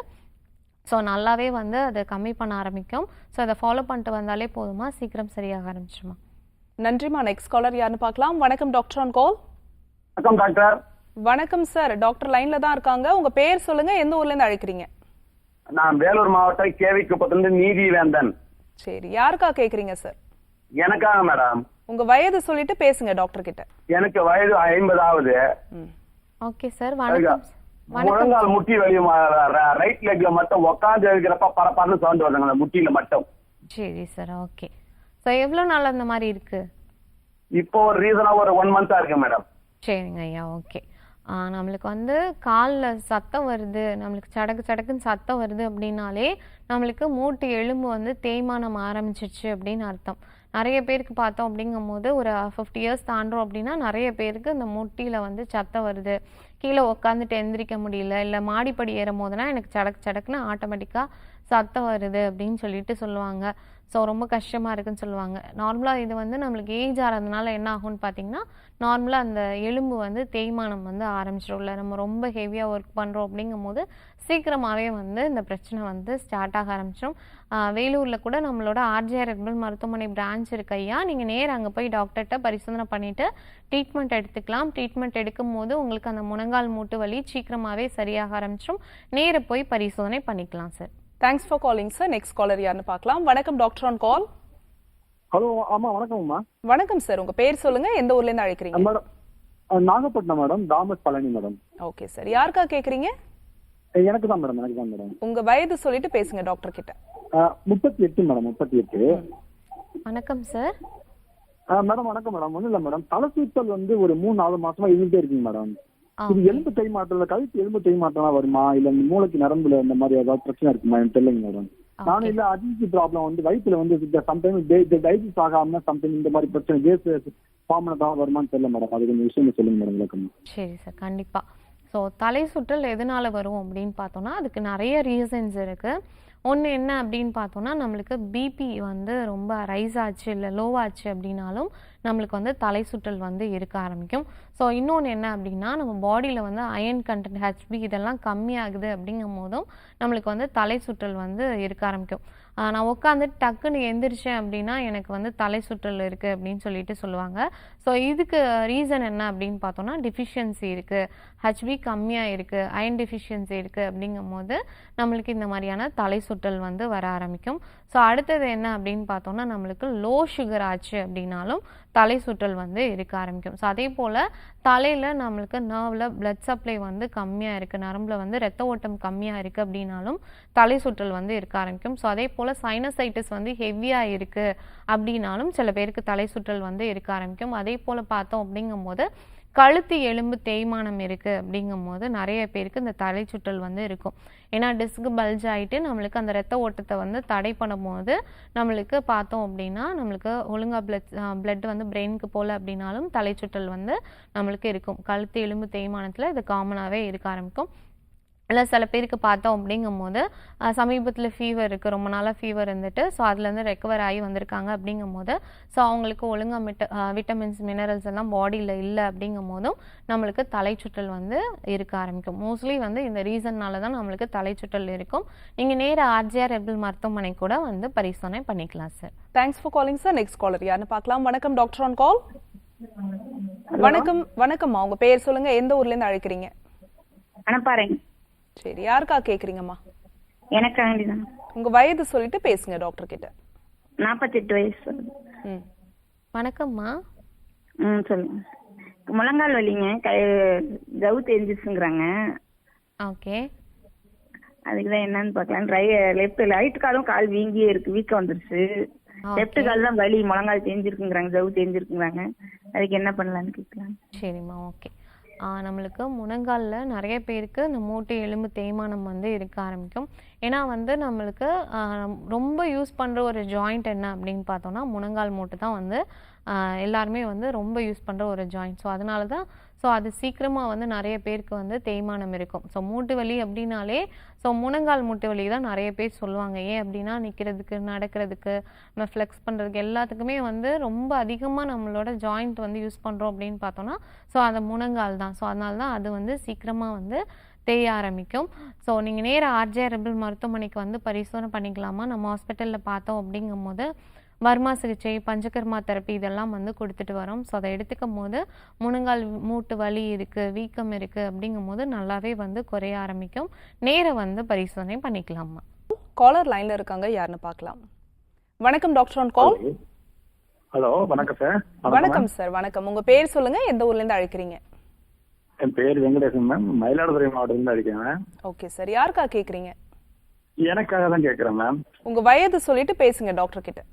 ஸோ நல்லாவே வந்து அதை கம்மி பண்ண ஆரம்பிக்கும். ஸோ அதை ஃபாலோ பண்ணிட்டு வந்தாலே போதுமா, சீக்கிரம் சரியாக ஆரம்பிச்சிருமா. நன்றிமா. நெக்ஸ்ட் காலர் யாருன்னு பார்க்கலாம். வணக்கம் டாக்டர் ஆன் கால். வணக்கம் டாக்டர். வணக்கம் சார், டாக்டர் லைன்ல தான் இருக்காங்க. உங்க பேர் சொல்லுங்க, எந்த ஊர்ல இருந்து அழைக்கிறீங்க? நான் வேலூர் மாவட்டம் கேவி குப்பத்திலிருந்து நீதிவேந்தன். சரி, யாருக்கா கேக்குறீங்க சார்? எனக்காக மேடம். உங்க வயது சொல்லிட்டு பேசுங்க டாக்டர் கிட்ட. எனக்கு வயது 50 ஆகுது. ஓகே சார், வணக்கம். முழங்கால் முட்டி வலி, ரைட் லெக்ல மட்டும் உட்காந்து இருக்கிறப்ப பரப்பரன்னு சவுண்ட் வருதுங்க அந்த முட்டியில மட்டும். சரி சார், ஓகே. ஸோ எவ்வளோ நாள் அந்த மாதிரி இருக்கு? இப்போ ஒரு ரீசனா ஒரு 1 மந்த்தா இருக்கு மேடம். சரிங்க ஐயா, ஓகே. நம்மளுக்கு வந்து காலில் சத்தம் வருது, நம்மளுக்கு சடக்கு சடக்குன்னு சத்தம் வருது அப்படின்னாலே நம்மளுக்கு மூட்டு எலும்பு வந்து தேய்மானம் ஆரம்பிச்சிருச்சு அப்படின்னு அர்த்தம். நிறைய பேருக்கு பார்த்தோம் அப்படிங்கும்போது ஒரு 50 இயர்ஸ் தாண்டோம் அப்படின்னா நிறைய பேருக்கு இந்த முட்டியில் வந்து சத்தம் வருது, கீழே உட்காந்துட்டு எந்திரிக்க முடியல, இல்லை மாடிப்படி ஏறும் போதுனா எனக்கு சடக்கு சடக்குன்னு ஆட்டோமேட்டிக்காக சத்தம் வருது அப்படின்னு சொல்லிட்டு சொல்லுவாங்க. ஸோ ரொம்ப கஷ்டமாக இருக்குன்னு சொல்லுவாங்க. நார்மலாக இது வந்து நம்மளுக்கு ஏஜ் ஆகிறதுனால என்ன ஆகும்னு பார்த்தீங்கன்னா, நார்மலாக அந்த எலும்பு வந்து தேய்மானம் வந்து ஆரம்பிச்சிடும்ல. நம்ம ரொம்ப ஹெவியாக ஒர்க் பண்ணுறோம் அப்படிங்கும் போது சீக்கிரமாகவே வந்து இந்த பிரச்சனை வந்து ஸ்டார்ட் ஆக ஆரம்பிச்சிடும். வேலூரில் கூட நம்மளோட ஆர்ஜிஆர் ஹெர்பல் மருத்துவமனை பிரான்ச் இருக்கு ஐயா. நீங்கள் நேர் அங்கே போய் டாக்டர்கிட்ட பரிசோதனை பண்ணிவிட்டு ட்ரீட்மெண்ட் எடுத்துக்கலாம். ட்ரீட்மெண்ட் எடுக்கும் போது உங்களுக்கு அந்த முழங்கால் மூட்டு வலி சீக்கிரமாகவே சரியாக ஆரம்பிச்சிடும். நேர போய் பரிசோதனை பண்ணிக்கலாம் sir. Thanks for calling sir. Next caller யாருன்னு பார்க்கலாம். வணக்கம் டாக்டர் ஆன் கால். ஹலோ, ஆமா வணக்கம்மா. வணக்கம் சார், உங்க பேர் சொல்லுங்க, எந்த ஊர்ல இருந்து அழைக்கிறீங்க? Madam, Nagapattinam madam, Thomas Palani madam. Okay sir, யாருக்கா கேக்குறீங்க? எனக்கு தான் மேடம், எனக்கு தான் மேடம். உங்க வயது சொல்லிட்டு பேசுங்க டாக்டர் கிட்ட. 38 மேடம், 38. வணக்கம் சார். மேடம் வணக்கம் மேடம். ஒன்றும் இல்லை மேடம், தலை சுத்தல் வந்து ஒரு 3-4 மாசமா இருந்துட்டே இருக்குங்க மேடம். இது எலும்பு தேய்மாட்டம், கழுத்து எலும்பு தேய்மாட்டம்லாம் வருமா, இல்ல இந்த மூளைக்கு நரம்புல இந்த மாதிரி ஏதாவது பிரச்சனை இருக்குமா எனக்கு தெரியலைங்க மேடம். நானும் இல்ல அஜிசி ப்ராப்ளம் வந்து வயிற்றுல வந்து சம்டைம் டைஜஸ்ட் ஆகாம சம்டைம் இந்த மாதிரி பிரச்சனை கேஸ் ஃபார்ம் வருமானு தெரியல மேடம். அது கொஞ்சம் விஷயம் சொல்லுங்க மேடம் விளக்கம். சரி சார், கண்டிப்பா. ஸோ தலை சுற்றல் எதனால வரும் அப்படின்னு பார்த்தோம்னா அதுக்கு நிறைய ரீசன்ஸ் இருக்கு. ஒன்று என்ன அப்படின்னு பார்த்தோம்னா, நம்மளுக்கு பிபி வந்து ரொம்ப ரைஸ் ஆச்சு இல்லை லோ ஆச்சு அப்படின்னாலும் நம்மளுக்கு வந்து தலை சுற்றல் வந்து இருக்க ஆரம்பிக்கும். ஸோ இன்னொன்று என்ன அப்படின்னா, நம்ம பாடியில் வந்து அயன் கண்டென்ட் ஹெச்பி இதெல்லாம் கம்மியாகுது அப்படிங்கும் போதும் நம்மளுக்கு வந்து தலை சுற்றல் வந்து இருக்க ஆரம்பிக்கும். நான் உட்காந்துட்டு டக்குன்னு எந்திரிச்சேன் அப்படின்னா எனக்கு வந்து தலை சுற்றல் இருக்குது அப்படின்னு சொல்லிட்டு சொல்லுவாங்க. ஸோ இதுக்கு ரீசன் என்ன அப்படின்னு பார்த்தோம்னா, டிஃபிஷியன்சி இருக்குது, ஹெச்பி கம்மியாக இருக்குது, அயன் டிஃபிஷியன்சி இருக்குது அப்படிங்கும் போது நம்மளுக்கு இந்த மாதிரியான தலை சுற்றல் வந்து வர ஆரம்பிக்கும். ஸோ அடுத்தது என்ன அப்படின்னு பார்த்தோம்னா, நம்மளுக்கு லோ சுகர் ஆச்சு அப்படின்னாலும் தலை சுற்றல் வந்து இருக்க ஆரம்பிக்கும். ஸோ அதே போல் தலையில் நம்மளுக்கு நர்வில் பிளட் சப்ளை வந்து கம்மியாக இருக்குது, நரம்பில் வந்து ரத்த ஓட்டம் கம்மியாக இருக்குது அப்படின்னாலும் தலை சுற்றல் வந்து இருக்க ஆரம்பிக்கும். ஸோ அதே போல் சைனசைட்டிஸ் வந்து ஹெவியாக இருக்குது அப்படின்னாலும் சில பேருக்கு தலை சுற்றல் வந்து இருக்க ஆரம்பிக்கும். அதே போல் பார்த்தோம் அப்படிங்கும்போது கழுத்து எலும்பு தேய்மானம் இருக்குது அப்படிங்கும் போது நிறைய பேருக்கு இந்த தலை சுற்றல் வந்து இருக்கும். ஏன்னா டிஸ்க் பல்ஜ் ஆகிட்டு நம்மளுக்கு அந்த ரத்த ஓட்டத்தை வந்து தடை பண்ணும்போது நம்மளுக்கு பார்த்தோம் அப்படின்னா நம்மளுக்கு ஒழுங்காக பிளட் வந்து பிரெயினுக்கு போகல அப்படின்னாலும் தலை சுற்றல் வந்து நம்மளுக்கு இருக்கும். கழுத்து எலும்பு தேய்மானத்தில் இது காமனாகவே இருக்க ஆரம்பிக்கும். இல்லை சில பேருக்கு பார்த்தோம் அப்படிங்கும் போது சமீபத்தில் ஃபீவர் இருக்குது, ரொம்ப நாளாக ஃபீவர் இருந்துட்டு ஸோ அதுலேருந்து ரெக்கவர் ஆகி வந்திருக்காங்க அப்படிங்கும் போது ஸோ அவங்களுக்கு ஒழுங்காக விட்டமின்ஸ் மினரல்ஸ் எல்லாம் பாடியில் இல்லை அப்படிங்கும் போதும் நம்மளுக்கு தலை சுற்றல் வந்து இருக்க ஆரம்பிக்கும். மோஸ்ட்லி வந்து இந்த ரீசன்னால தான் நம்மளுக்கு தலை சுற்றல் இருக்கும். நீங்கள் நேர ஆர்ஜிஆர் ஹெர்பல் மருத்துவமனை கூட வந்து பரிசோதனை பண்ணிக்கலாம் sir. Thanks for calling sir. Next caller யாருன்னு பார்க்கலாம். வணக்கம் டாக்டர் ஆன் கால். வணக்கம். வணக்கம்மா, உங்க பேர் சொல்லுங்க, எந்த ஊர்ல இருந்து அழைக்கிறீங்க? அனுப்பாருங்க. சரி, யாருக்கா கேக்குறீங்கம்மா? எனக்கு வேண்டிதான். உங்க வயது சொல்லிட்டு பேசுங்க டாக்டர் கிட்ட. 48 வயசு. வணக்கம்மா. சொல்லுங்க. முழங்கால் வலிங்க, ஜவு தெரிஞ்சிச்சுங்கிறாங்க. ஓகே, அதுக்குதான் என்னன்னு பார்க்கலாம். லெஃப்ட் ரைட் காலும் கால் வீங்கியே இருக்கு, வீக்கம் வந்துருச்சு. லெஃப்ட் கால் தான் வலி, முழங்கால் தெரிஞ்சிருக்குங்கிறாங்க, ஜவு தெரிஞ்சிருக்குங்கிறாங்க. அதுக்கு என்ன பண்ணலான்னு கேட்கலாம். சரிம்மா, ஓகே. நம்மளுக்கு முழங்காலில் நிறைய பேருக்கு இந்த மூட்டு எலும்பு தேய்மானம் வந்து இருக்க ஆரம்பிக்கும். ஏன்னா வந்து நம்மளுக்கு ரொம்ப யூஸ் பண்ணுற ஒரு ஜாயிண்ட் என்ன அப்படின்னு பார்த்தோம்னா முழங்கால் மூட்டு தான் வந்து எல்லாருமே வந்து ரொம்ப யூஸ் பண்ணுற ஒரு ஜாயிண்ட். ஸோ அதனால தான் அது சீக்கிரமாக வந்து நிறைய பேருக்கு வந்து தேய்மானம் இருக்கும். ஸோ மூட்டு வலி அப்படின்னாலே முழங்கால் மூட்டு வலி தான் நிறைய பேர் சொல்லுவாங்க. ஏன் அப்படின்னா நிற்கிறதுக்கு, நடக்கிறதுக்கு, நம்ம ஃப்ளெக்ஸ் பண்ணுறதுக்கு எல்லாத்துக்குமே வந்து ரொம்ப அதிகமாக நம்மளோட ஜாயிண்ட் வந்து யூஸ் பண்ணுறோம் அப்படின்னு பார்த்தோன்னா அந்த முழங்கால் தான். அதனால தான் அது வந்து சீக்கிரமாக வந்து தேய ஆரம்பிக்கும். ஸோ நீங்கள் நேராக ஆர்ஜே ஹெர்பல் மருத்துவமனைக்கு வந்து பரிசோதனை பண்ணிக்கலாமா? நம்ம ஹாஸ்பிட்டலில் பார்த்தோம் அப்படிங்கும்போது வர்மா சிகிச்சை, பஞ்சகர்மா தெரப்பி இதெல்லாம் வந்து கொடுத்துட்டு வரோம். ஸோ அதை எடுத்துக்கும் போது முழங்கால் மூட்டு வலி இருக்குது, வீக்கம் இருக்குது அப்படிங்கும் போது நல்லாவே வந்து குறைய ஆரம்பிக்கும். நேராக வந்து பரிசோதனை பண்ணிக்கலாமா? காலர் லைன்ல இருக்காங்க, யாருன்னு பார்க்கலாம். வணக்கம் டாக்டர் ஆன் கால். ஹலோ, வணக்கம் சார். வணக்கம் சார், வணக்கம். உங்க பேர் சொல்லுங்க, எந்த ஊர்ல இருந்து அழைக்கிறீங்க? என் பேர் வெங்கடேசன் மேம், மயிலாடுதுறை மாவட்டத்துல இருக்கேன். ஓகே சார், யாருக்கா கேக்குறீங்க? எனக்காக தான் கேட்குறேன் மேம். உங்க வயது சொல்லிட்டு பேசுங்க டாக்டர் கிட்ட.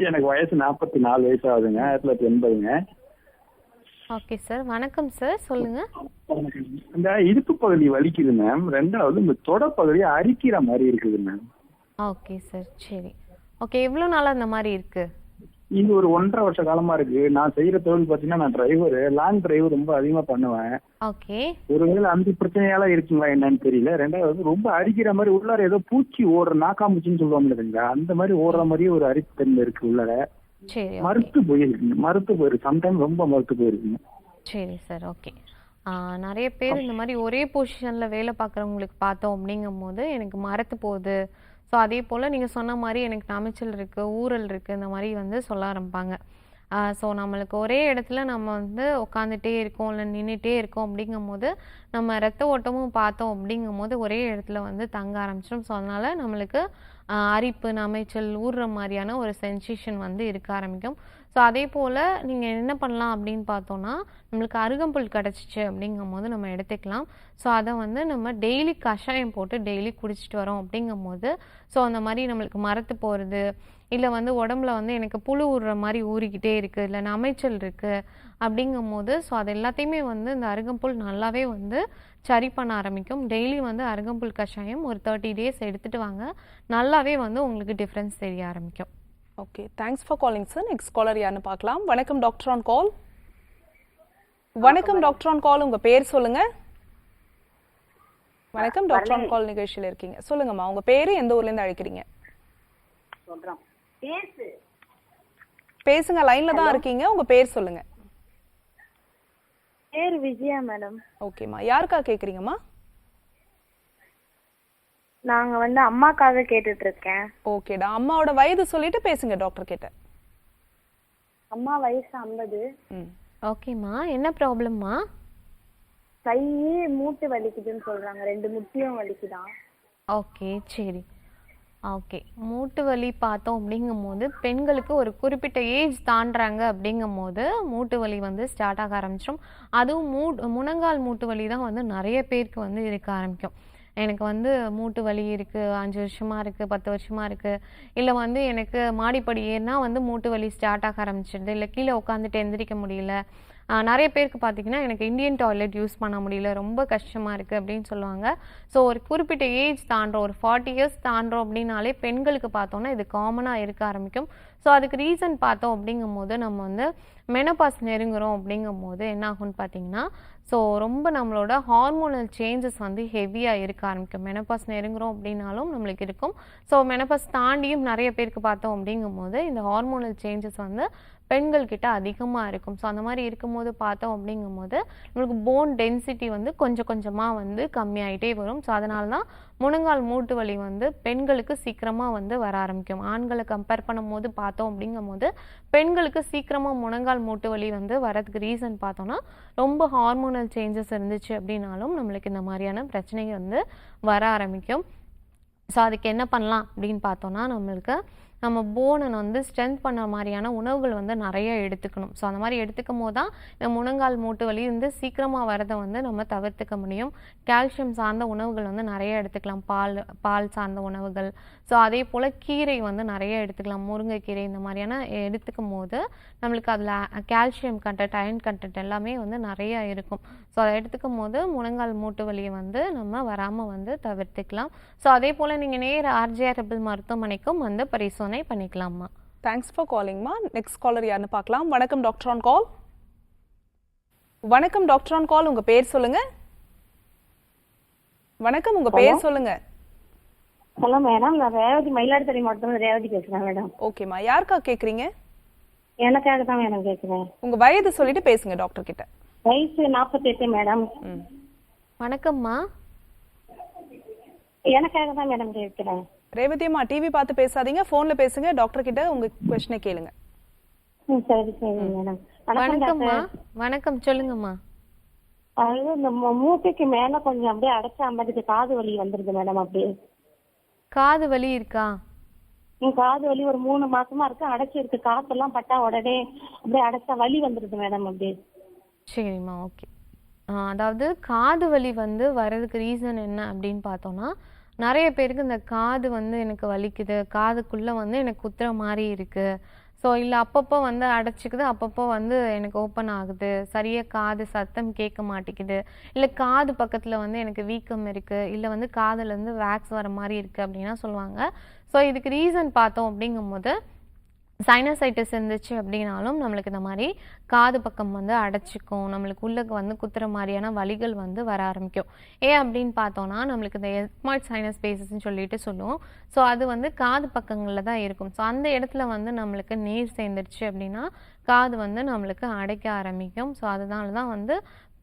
எனக்கு வயசு 44 வயசு ஆகுதுங்க, 1980ங்க. ஓகே சார், வணக்கம் சார், சொல்லுங்க. இந்த இடுப்பு பகுதி வலிக்குது மேம். ரெண்டாவது இந்த தொட பகுதி அரிக்கிற மாதிரி இருக்குது மேம். ஓகே சார், சரி. ஓகே, எவ்வளோ நாளாக அந்த மாதிரி இருக்கு? இது ஒரு 1.5 வருஷ காலமா இருக்கு. நான் செய்யற தொழில் பாத்தீங்கன்னா நான் டிரைவர், லாங் டிரைவ் ரொம்ப அதிகமா பண்ணுவேன். ஓகே. ஒருவேளை அந்த பிரச்சனையால இருக்குங்களா என்னன்னு தெரியல. ரெண்டாவது ரொம்ப அரிக்கிற மாதிரி உள்ளார ஏதோ பூச்சி ஓடுற, நாக்காம்பூச்சின்னு சொல்லுவாங்க இல்லைங்களா, அந்த மாதிரி ஓடுற மாதிரி ஒரு அரித்தன்மை இருக்கு உள்ளார. சரி, மறுத்து போயிருக்கு. சம்டைம் ரொம்ப மறுத்து போயிருக்குங்க. சரி சார், ஓகே. நிறைய பேர் இந்த மாதிரி ஒரே பொசிஷனில் வேலை பார்க்குறவங்களுக்கு பார்த்தோம் அப்படிங்கும் போது எனக்கு மரத்து போகுது. ஸோ அதே போல் நீங்கள் சொன்ன மாதிரி எனக்கு நமைச்சல் இருக்குது, ஊறல் இருக்குது, இந்த மாதிரி வந்து சொல்ல ஆரம்பிப்பாங்க. ஸோ நம்மளுக்கு ஒரே இடத்துல நம்ம வந்து உட்காந்துட்டே இருக்கோம் இல்லை நின்றுட்டே இருக்கோம் அப்படிங்கும் போது நம்ம ரத்த ஓட்டமும் பார்த்தோம் அப்படிங்கும் போது ஒரே இடத்துல வந்து தங்க ஆரம்பிச்சிடும். ஸோ அதனால் நம்மளுக்கு அரிப்பு, நமைச்சல், ஊறுற மாதிரியான ஒரு சென்சேஷன் வந்து இருக்க ஆரம்பிக்கும். ஸோ அதே போல் நீங்கள் என்ன பண்ணலாம் அப்படின்னு பார்த்தோன்னா, நம்மளுக்கு அருகம்புல் கிடச்சிச்சு அப்படிங்கும் போது நம்ம எடுத்துக்கலாம். ஸோ அதை வந்து நம்ம டெய்லி கஷாயம் போட்டு டெய்லி குடிச்சிட்டு வரோம் அப்படிங்கும் போது ஸோ அந்த மாதிரி நம்மளுக்கு மரத்து போகிறது, இல்லை வந்து உடம்புல வந்து எனக்கு புழு ஊறுற மாதிரி ஊறிக்கிட்டே இருக்குது, இல்லை நமைச்சல் இருக்குது அப்படிங்கும் போது ஸோ அது எல்லாத்தையுமே வந்து இந்த அருகம்புல் நல்லாவே வந்து சரி பண்ண ஆரம்பிக்கும். டெய்லி வந்து அருகம்புல் கஷாயம் ஒரு 30 days எடுத்துகிட்டு வாங்க, நல்லாவே வந்து உங்களுக்கு டிஃப்ரென்ஸ் தெரிய ஆரம்பிக்கும். Okay, thanks for calling sir. Next caller யாருன்னு பார்க்கலாம். வணக்கம் டாக்டர் ஆன் கால். வணக்கம் டாக்டர் ஆன் கால், உங்க பேர் சொல்லுங்க. வணக்கம் டாக்டர் ஆன் கால் நிகழ்ச்சியில் இருக்கீங்க, சொல்லுங்கம்மா. உங்க பேரு, எந்த ஊர்ல இருந்து அழைக்கிறீங்க? பேசுங்க, லைன்ல தான் இருக்கீங்க. உங்க பேர் சொல்லுங்க. பேர் விஜயா மேடம். ஓகேம்மா, யாருக்கா கேக்குறீங்கம்மா? நாங்க வந்து அம்மாக்காக கேட்டுட்டு இருக்கேன். ஓகேடா, அம்மாவோட வயது சொல்லிட்டு பேசுங்க டாக்டர் கிட்ட. அம்மா வயசு 50. ஓகேம்மா, என்ன ப்ராப்ளம்மா? கை மூட்டு வலிக்குதுன்னு சொல்றாங்க, 2 முட்டியும் வலிக்குதான். ஓகே, சரி. ஓகே, மூட்டு வலி பார்த்தோம் அப்படிங்கும் போது பெண்களுக்கு ஒரு குறிப்பிட்ட ஏஜ் தாண்டுறாங்க அப்படிங்கும் போது மூட்டு வலி வந்து ஸ்டார்ட் ஆக ஆரம்பிச்சிடும். அதுவும் முழங்கால் மூட்டு வலி தான் வந்து நிறைய பேருக்கு வந்து இருக்க ஆரம்பிக்கும். எனக்கு வந்து மூட்டு வலி இருக்குது, 5 வருஷமாக இருக்குது, 10 வருஷமாக இருக்குது, இல்லை வந்து எனக்கு மாடிப்படி ஏறினா வந்து மூட்டு வலி ஸ்டார்ட் ஆக ஆரம்பிச்சிடுது, இல்லை கீழே உட்காந்துட்டு எந்திரிக்க முடியல. நிறைய பேருக்கு பார்த்தீங்கன்னா எனக்கு இந்தியன் டாய்லெட் யூஸ் பண்ண முடியல, ரொம்ப கஷ்டமாக இருக்குது அப்படின்னு சொல்லுவாங்க. ஸோ ஒரு குறிப்பிட்ட ஏஜ் தாண்டுறோம், ஒரு 40 years தாண்டுறோம் அப்படின்னாலே பெண்களுக்கு பார்த்தோன்னா இது காமனாக இருக்க ஆரம்பிக்கும். ஸோ அதுக்கு ரீசன் பார்த்தோம் அப்படிங்கும் போது நம்ம வந்து மெனோபாஸ் நெருங்குறோம் அப்படிங்கும் போது என்ன ஆகும்னு பார்த்தீங்கன்னா, ஸோ ரொம்ப நம்மளோட ஹார்மோனல் சேஞ்சஸ் வந்து ஹெவியாக இருக்க ஆரம்பிக்கும். மெனோபாஸ் நெருங்குறோம் அப்படின்னாலும் நம்மளுக்கு இருக்கும். ஸோ மெனோபாஸ் தாண்டியும் நிறைய பேருக்கு பார்த்தோம் அப்படிங்கும் போது இந்த ஹார்மோனல் சேஞ்சஸ் வந்து பெண்கள்கிட்ட அதிகமாக இருக்கும். ஸோ அந்த மாதிரி இருக்கும்போது பார்த்தோம் அப்படிங்கும் போது நம்மளுக்கு போன் டென்சிட்டி வந்து கொஞ்சம் கொஞ்சமாக வந்து கம்மியாயிட்டே வரும். ஸோ அதனால தான் முழங்கால் மூட்டு வலி வந்து பெண்களுக்கு சீக்கிரமாக வந்து வர ஆரம்பிக்கும். ஆண்களை கம்பேர் பண்ணும் போது பார்த்தோம் அப்படிங்கும் போது பெண்களுக்கு சீக்கிரமாக முழங்கால் மூட்டு வலி வந்து வரதுக்கு ரீசன் பார்த்தோன்னா ரொம்ப ஹார்மோனல் சேஞ்சஸ் இருந்துச்சு அப்படின்னாலும் நம்மளுக்கு இந்த மாதிரியான பிரச்சனைகள் வந்து வர ஆரம்பிக்கும். ஸோ அதுக்கு என்ன பண்ணலாம் அப்படின்னு பார்த்தோன்னா, நம்ம போனை வந்து ஸ்ட்ரென்த் பண்ண மாதிரியான உணவுகள் வந்து நிறைய எடுத்துக்கணும். ஸோ அந்த மாதிரி எடுத்துக்கும் போது தான் இந்த முழங்கால் மூட்டு வலி வந்து சீக்கிரமாக வரதை வந்து நம்ம தவிர்த்துக்க முடியும். கால்சியம் சார்ந்த உணவுகள் வந்து நிறைய எடுத்துக்கலாம், பால் சார்ந்த உணவுகள். ஸோ அதே போல் கீரை வந்து நிறைய எடுத்துக்கலாம், முருங்கைக்கீரை இந்த மாதிரியான எடுத்துக்கும் போது நம்மளுக்கு அதில் கால்சியம் கண்டென்ட், அயன் கண்டென்ட் எல்லாமே வந்து நிறையா இருக்கும். ஸோ அதை எடுத்துக்கும் போது முழங்கால் மூட்டு வலியை வந்து நம்ம வராமல் வந்து தவிர்த்துக்கலாம். ஸோ அதே போல் நீங்கள் நேர ஆர்ஜே ஹெர்பல் மருத்துவமனைக்கும் வந்து பரிசோதனை பண்ணிக்கலாமா. தேங்க்ஸ் ஃபார் காலிங்மா. நெக்ஸ்ட் காலர் யாருன்னு பார்க்கலாம். வணக்கம் டாக்டர் ஆன் கால். வணக்கம் டாக்டர் ஆன் கால், உங்க பேர் சொல்லுங்க. வணக்கம், உங்க பேர் சொல்லுங்க. ஹலோ மேடம், நான் ரேவதி, மயிலாடுதுறை மாவட்டத்துல ரேவதி பேசுறேன் மேடம். ஓகேம்மா, யாருக்கா கேக்குறீங்க? எனக்காக தான் மேடம் கேட்குறேன். உங்க வயது சொல்லிட்டு பேசுங்க டாக்டர் கிட்ட. வயசு 48 மேடம். வணக்கம்மா. எனக்காக தான் மேடம் கேட்கிறேன். ரேவதி அம்மா, டிவி பார்த்து பேசாதீங்க, போன்ல பேசுங்க. டாக்டர் கிட்ட உங்க கொஸ்டினை கேளுங்க. சரி சரி மேடம். வணக்கம்மா. வணக்கம், சொல்லுங்கம்மா. அது இந்த மூக்கைக்கு மேல கொஞ்சம் அப்படியே அடைச்ச மாதிரி காது வலி வந்துருது மேடம். அப்படியே காது வலி இருக்கா? காது வலி ஒரு 3 மாசமா இருக்கு, அடைச்சிருக்கு. காத்தெல்லாம் பட்டா உடனே அப்படியே அடைச்சா வலி வந்துருது மேடம். அப்படியே. சரிம்மா, ஓகே. அதாவது காது வலி வந்து வர்றதுக்கு ரீசன் என்ன அப்படின்னு பார்த்தோம்னா, நிறைய பேருக்கு இந்த காது வந்து எனக்கு வலிக்குது, காதுக்குள்ளே வந்து எனக்கு குத்துற மாதிரி இருக்குது, ஸோ இல்லை அப்பப்போ வந்து அடைச்சிக்குது, அப்பப்போ வந்து எனக்கு ஓப்பன் ஆகுது, சரியாக காது சத்தம் கேட்க மாட்டேங்குது, இல்லை காது பக்கத்தில் வந்து எனக்கு வீக்கம் இருக்குது, இல்லை வந்து காதுலேருந்து வேக்ஸ் வர மாதிரி இருக்குது அப்படின்னா சொல்லுவாங்க. ஸோ இதுக்கு ரீசன் பார்த்தோம் அப்படிங்கும்போது சைனசைட்டிஸ் இருந்துச்சு அப்படின்னாலும் நம்மளுக்கு இந்த மாதிரி காது பக்கம் வந்து அடைச்சிக்கும், நம்மளுக்கு உள்ளக்கு வந்து குத்துற மாதிரியான வலிகள் வந்து வர ஆரம்பிக்கும். ஏன் அப்படின்னு பார்த்தோன்னா, நம்மளுக்கு இந்த எத்மாய்ட் சைனஸ் பேசஸ்ன்னு சொல்லிட்டு சொல்லுவோம். ஸோ அது வந்து காது பக்கங்களில் தான் இருக்கும். ஸோ அந்த இடத்துல வந்து நம்மளுக்கு நீர் சேர்ந்துருச்சு அப்படின்னா காது வந்து நம்மளுக்கு அடைக்க ஆரம்பிக்கும். ஸோ அதனால தான் வந்து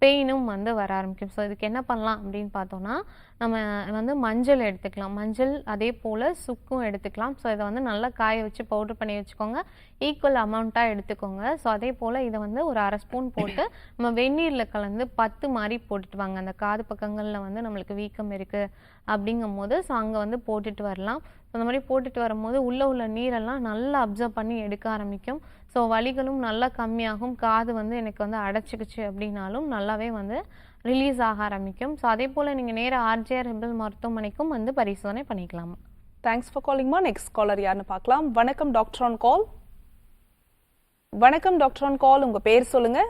பெயினும் வந்து வர ஆரம்பிக்கும். ஸோ இதுக்கு என்ன பண்ணலாம் அப்படின்னு பார்த்தோன்னா, நம்ம வந்து மஞ்சள் எடுத்துக்கலாம். மஞ்சள் அதே போல் சுக்கும் எடுத்துக்கலாம். ஸோ இதை வந்து நல்லா காய வச்சு பவுடர் பண்ணி வச்சுக்கோங்க. ஈக்குவல் அமௌண்ட்டாக எடுத்துக்கோங்க. ஸோ அதே போல் இதை வந்து ஒரு 1/2 ஸ்பூன் போட்டு நம்ம வெந்நீரில் கலந்து 10 மாதிரி போட்டுட்டு வாங்க. அந்த காது பக்கங்களில் வந்து நம்மளுக்கு வீக்கம் இருக்குது அப்படிங்கும் போது ஸோ அங்கே வந்து போட்டுட்டு வரலாம். அந்த மாதிரி போட்டுட்டு வரும்போது உள்ள நீரெல்லாம் நல்லா அப்சர்வ் பண்ணி எடுக்க ஆரம்பிக்கும். ஸோ வலிகளும் நல்லா கம்மியாகும். காது வந்து எனக்கு வந்து அடைச்சிக்கிச்சு அப்படின்னாலும் நல்லாவே வந்து ரிலீஸ் ஆக ஆரம்பிக்கும். ஸோ அதே போல் நீங்கள் நேராக ஆர்ஜிஆர் ஹெர்பல் மருத்துவமனைக்கும் வந்து பரிசோதனை பண்ணிக்கலாமா. தேங்க்ஸ் ஃபார் காலிங்மா. நெக்ஸ்ட் காலர் யாருன்னு பார்க்கலாம். வணக்கம் டாக்டர் ஆன் கால். வணக்கம் டாக்டர் ஆன் கால், உங்க பேர் சொல்லுங்க.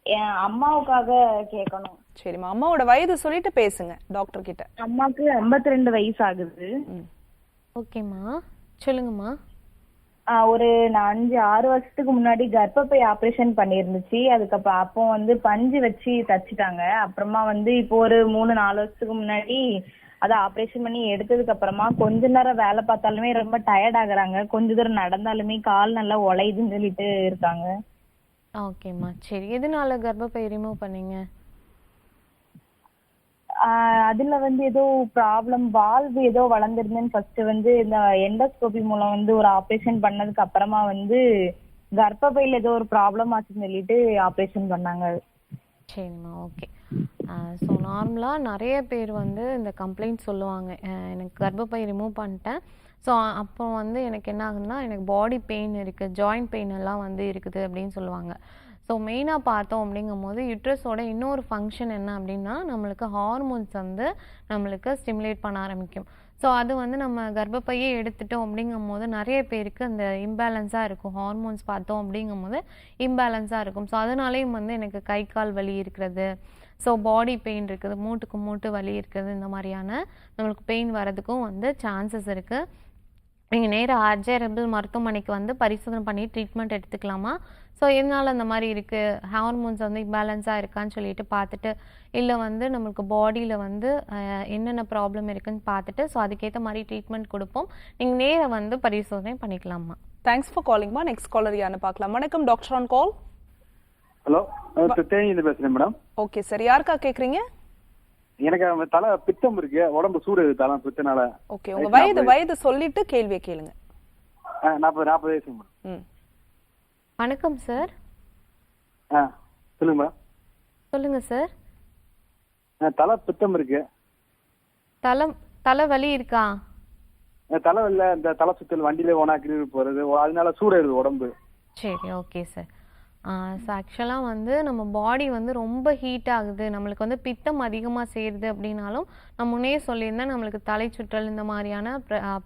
என் அம்மாவுக்காக கேட்கணும். சரிம்மா, அம்மாவோட வயது சொல்லிட்டு பேசுங்க டாக்டர் கிட்ட. அம்மாக்கு 52 வயசு ஆகுது. ஓகேம்மா, சொல்லுங்கம்மா. ஒரு 5-6 வருஷத்துக்கு முன்னாடி கர்ப்பப்பை ஆப்ரேஷன் பண்ணியிருந்துச்சு. அதுக்கப்புறம் அப்போ வந்து பஞ்சு வச்சு தச்சுட்டாங்க. அப்புறமா வந்து இப்போ ஒரு 3-4 வருஷத்துக்கு முன்னாடி அதை ஆப்ரேஷன் பண்ணி எடுத்ததுக்கு அப்புறமா கொஞ்ச நேரம் வேலை பார்த்தாலுமே ரொம்ப டயர்ட் ஆகுறாங்க, கொஞ்ச தூரம் நடந்தாலுமே கால் நல்லா உழையுதுன்னு சொல்லிட்டு இருக்காங்க. ஓகேம்மா, சரி. எதனால கர்ப்பப்பை ரிமூவ் பண்ணீங்க? அதுல வந்து ஏதோ ப்ராப்ளம், வால்வு ஏதோ வளர்ந்துருந்துன்னு ஃபர்ஸ்ட் வந்து இந்த எண்டோஸ்கோபி மூலம் வந்து ஒரு ஆப்ரேஷன் பண்ணதுக்கு அப்புறமா வந்து கர்ப்பப்பையில ஏதோ ஒரு ப்ராப்ளம் ஆச்சுன்னு சொல்லிட்டு ஆப்ரேஷன் பண்ணாங்க. சரிம்மா, ஓகே. ஸோ நார்மலாக நிறைய பேர் வந்து இந்த கம்ப்ளைண்ட் சொல்லுவாங்க, எனக்கு கர்ப்பப்பை ரிமூவ் பண்ணிட்டேன், ஸோ அப்போ வந்து எனக்கு என்ன ஆகுதுன்னா எனக்கு பாடி பெயின் இருக்குது, ஜாயிண்ட் பெயின் எல்லாம் வந்து இருக்குது அப்படின்னு சொல்லுவாங்க. ஸோ மெயினாக பார்த்தோம் அப்படிங்கும்போது யுட்ரஸோட இன்னொரு ஃபங்க்ஷன் என்ன அப்படின்னா நம்மளுக்கு ஹார்மோன்ஸ் வந்து நம்மளுக்கு ஸ்டிமுலேட் பண்ண ஆரம்பிக்கும். ஸோ அது வந்து நம்ம கர்ப்பப்பையே எடுத்துட்டோம் அப்படிங்கும்போது நிறைய பேருக்கு அந்த இம்பேலன்ஸாக இருக்கும். ஹார்மோன்ஸ் பார்த்தோம் அப்படிங்கும்போது இம்பேலன்ஸாக இருக்கும். ஸோ அதனாலேயும் வந்து எனக்கு கை கால் வலி இருக்கிறது, ஸோ பாடி பெயின் இருக்குது, மூட்டுக்கு மூட்டு வலி இருக்குது, இந்த மாதிரியான நம்மளுக்கு பெயின் வரதுக்கும் வந்து சான்சஸ் இருக்குது. நீங்கள் நேராக ஆர்ஜிஆர் ஹெர்பல் மருத்துவமனைக்கு வந்து பரிசோதனை பண்ணி ட்ரீட்மெண்ட் எடுத்துக்கலாமா. ஸோ எதனால் அந்த மாதிரி இருக்குது, ஹார்மோன்ஸ் வந்து இம்பேலன்ஸாக இருக்கான்னு சொல்லிட்டு பார்த்துட்டு, இல்லை வந்து நம்மளுக்கு பாடியில் வந்து என்னென்ன ப்ராப்ளம் இருக்குன்னு பார்த்துட்டு ஸோ அதுக்கேற்ற மாதிரி ட்ரீட்மெண்ட் கொடுப்போம். நீங்கள் நேராக வந்து பரிசோதனை பண்ணிக்கலாமா. தேங்க்ஸ் ஃபார் காலிங்மா. நெக்ஸ்ட் காலர் யாருன்னு பார்க்கலாம். வணக்கம் டாக்டர் ஆன் கால். ஹலோ, தேனியில பேசுறேன் மேடம். ஓகே சார், யாருக்கா கேக்குறீங்க? எனக்கு தலை பித்தம் இருக்கு, உடம்பு சூடு தலை பித்தனால. ஓகே, உங்க வயது சொல்லிட்டு கேள்வியை கேளுங்க. 40 வயசு மேடம். வணக்கம் சார். சொல்லுங்க மேடம். சொல்லுங்க சார். தலை பித்தம் இருக்கு. தலை வலி இருக்கா? தலை இல்ல, இந்த தலை சுத்தல் வண்டியில ஓனாக்கி போறது, அதனால சூடாயிருது உடம்பு. சரி, ஓகே சார். ஸோ ஆக்சுவலாக வந்து நம்ம பாடி வந்து ரொம்ப ஹீட் ஆகுது, நம்மளுக்கு வந்து பித்தம் அதிகமாக சேருது அப்படின்னாலும் நான் முன்னே சொல்லியிருந்தேன் நம்மளுக்கு தலை சுற்றல் இந்த மாதிரியான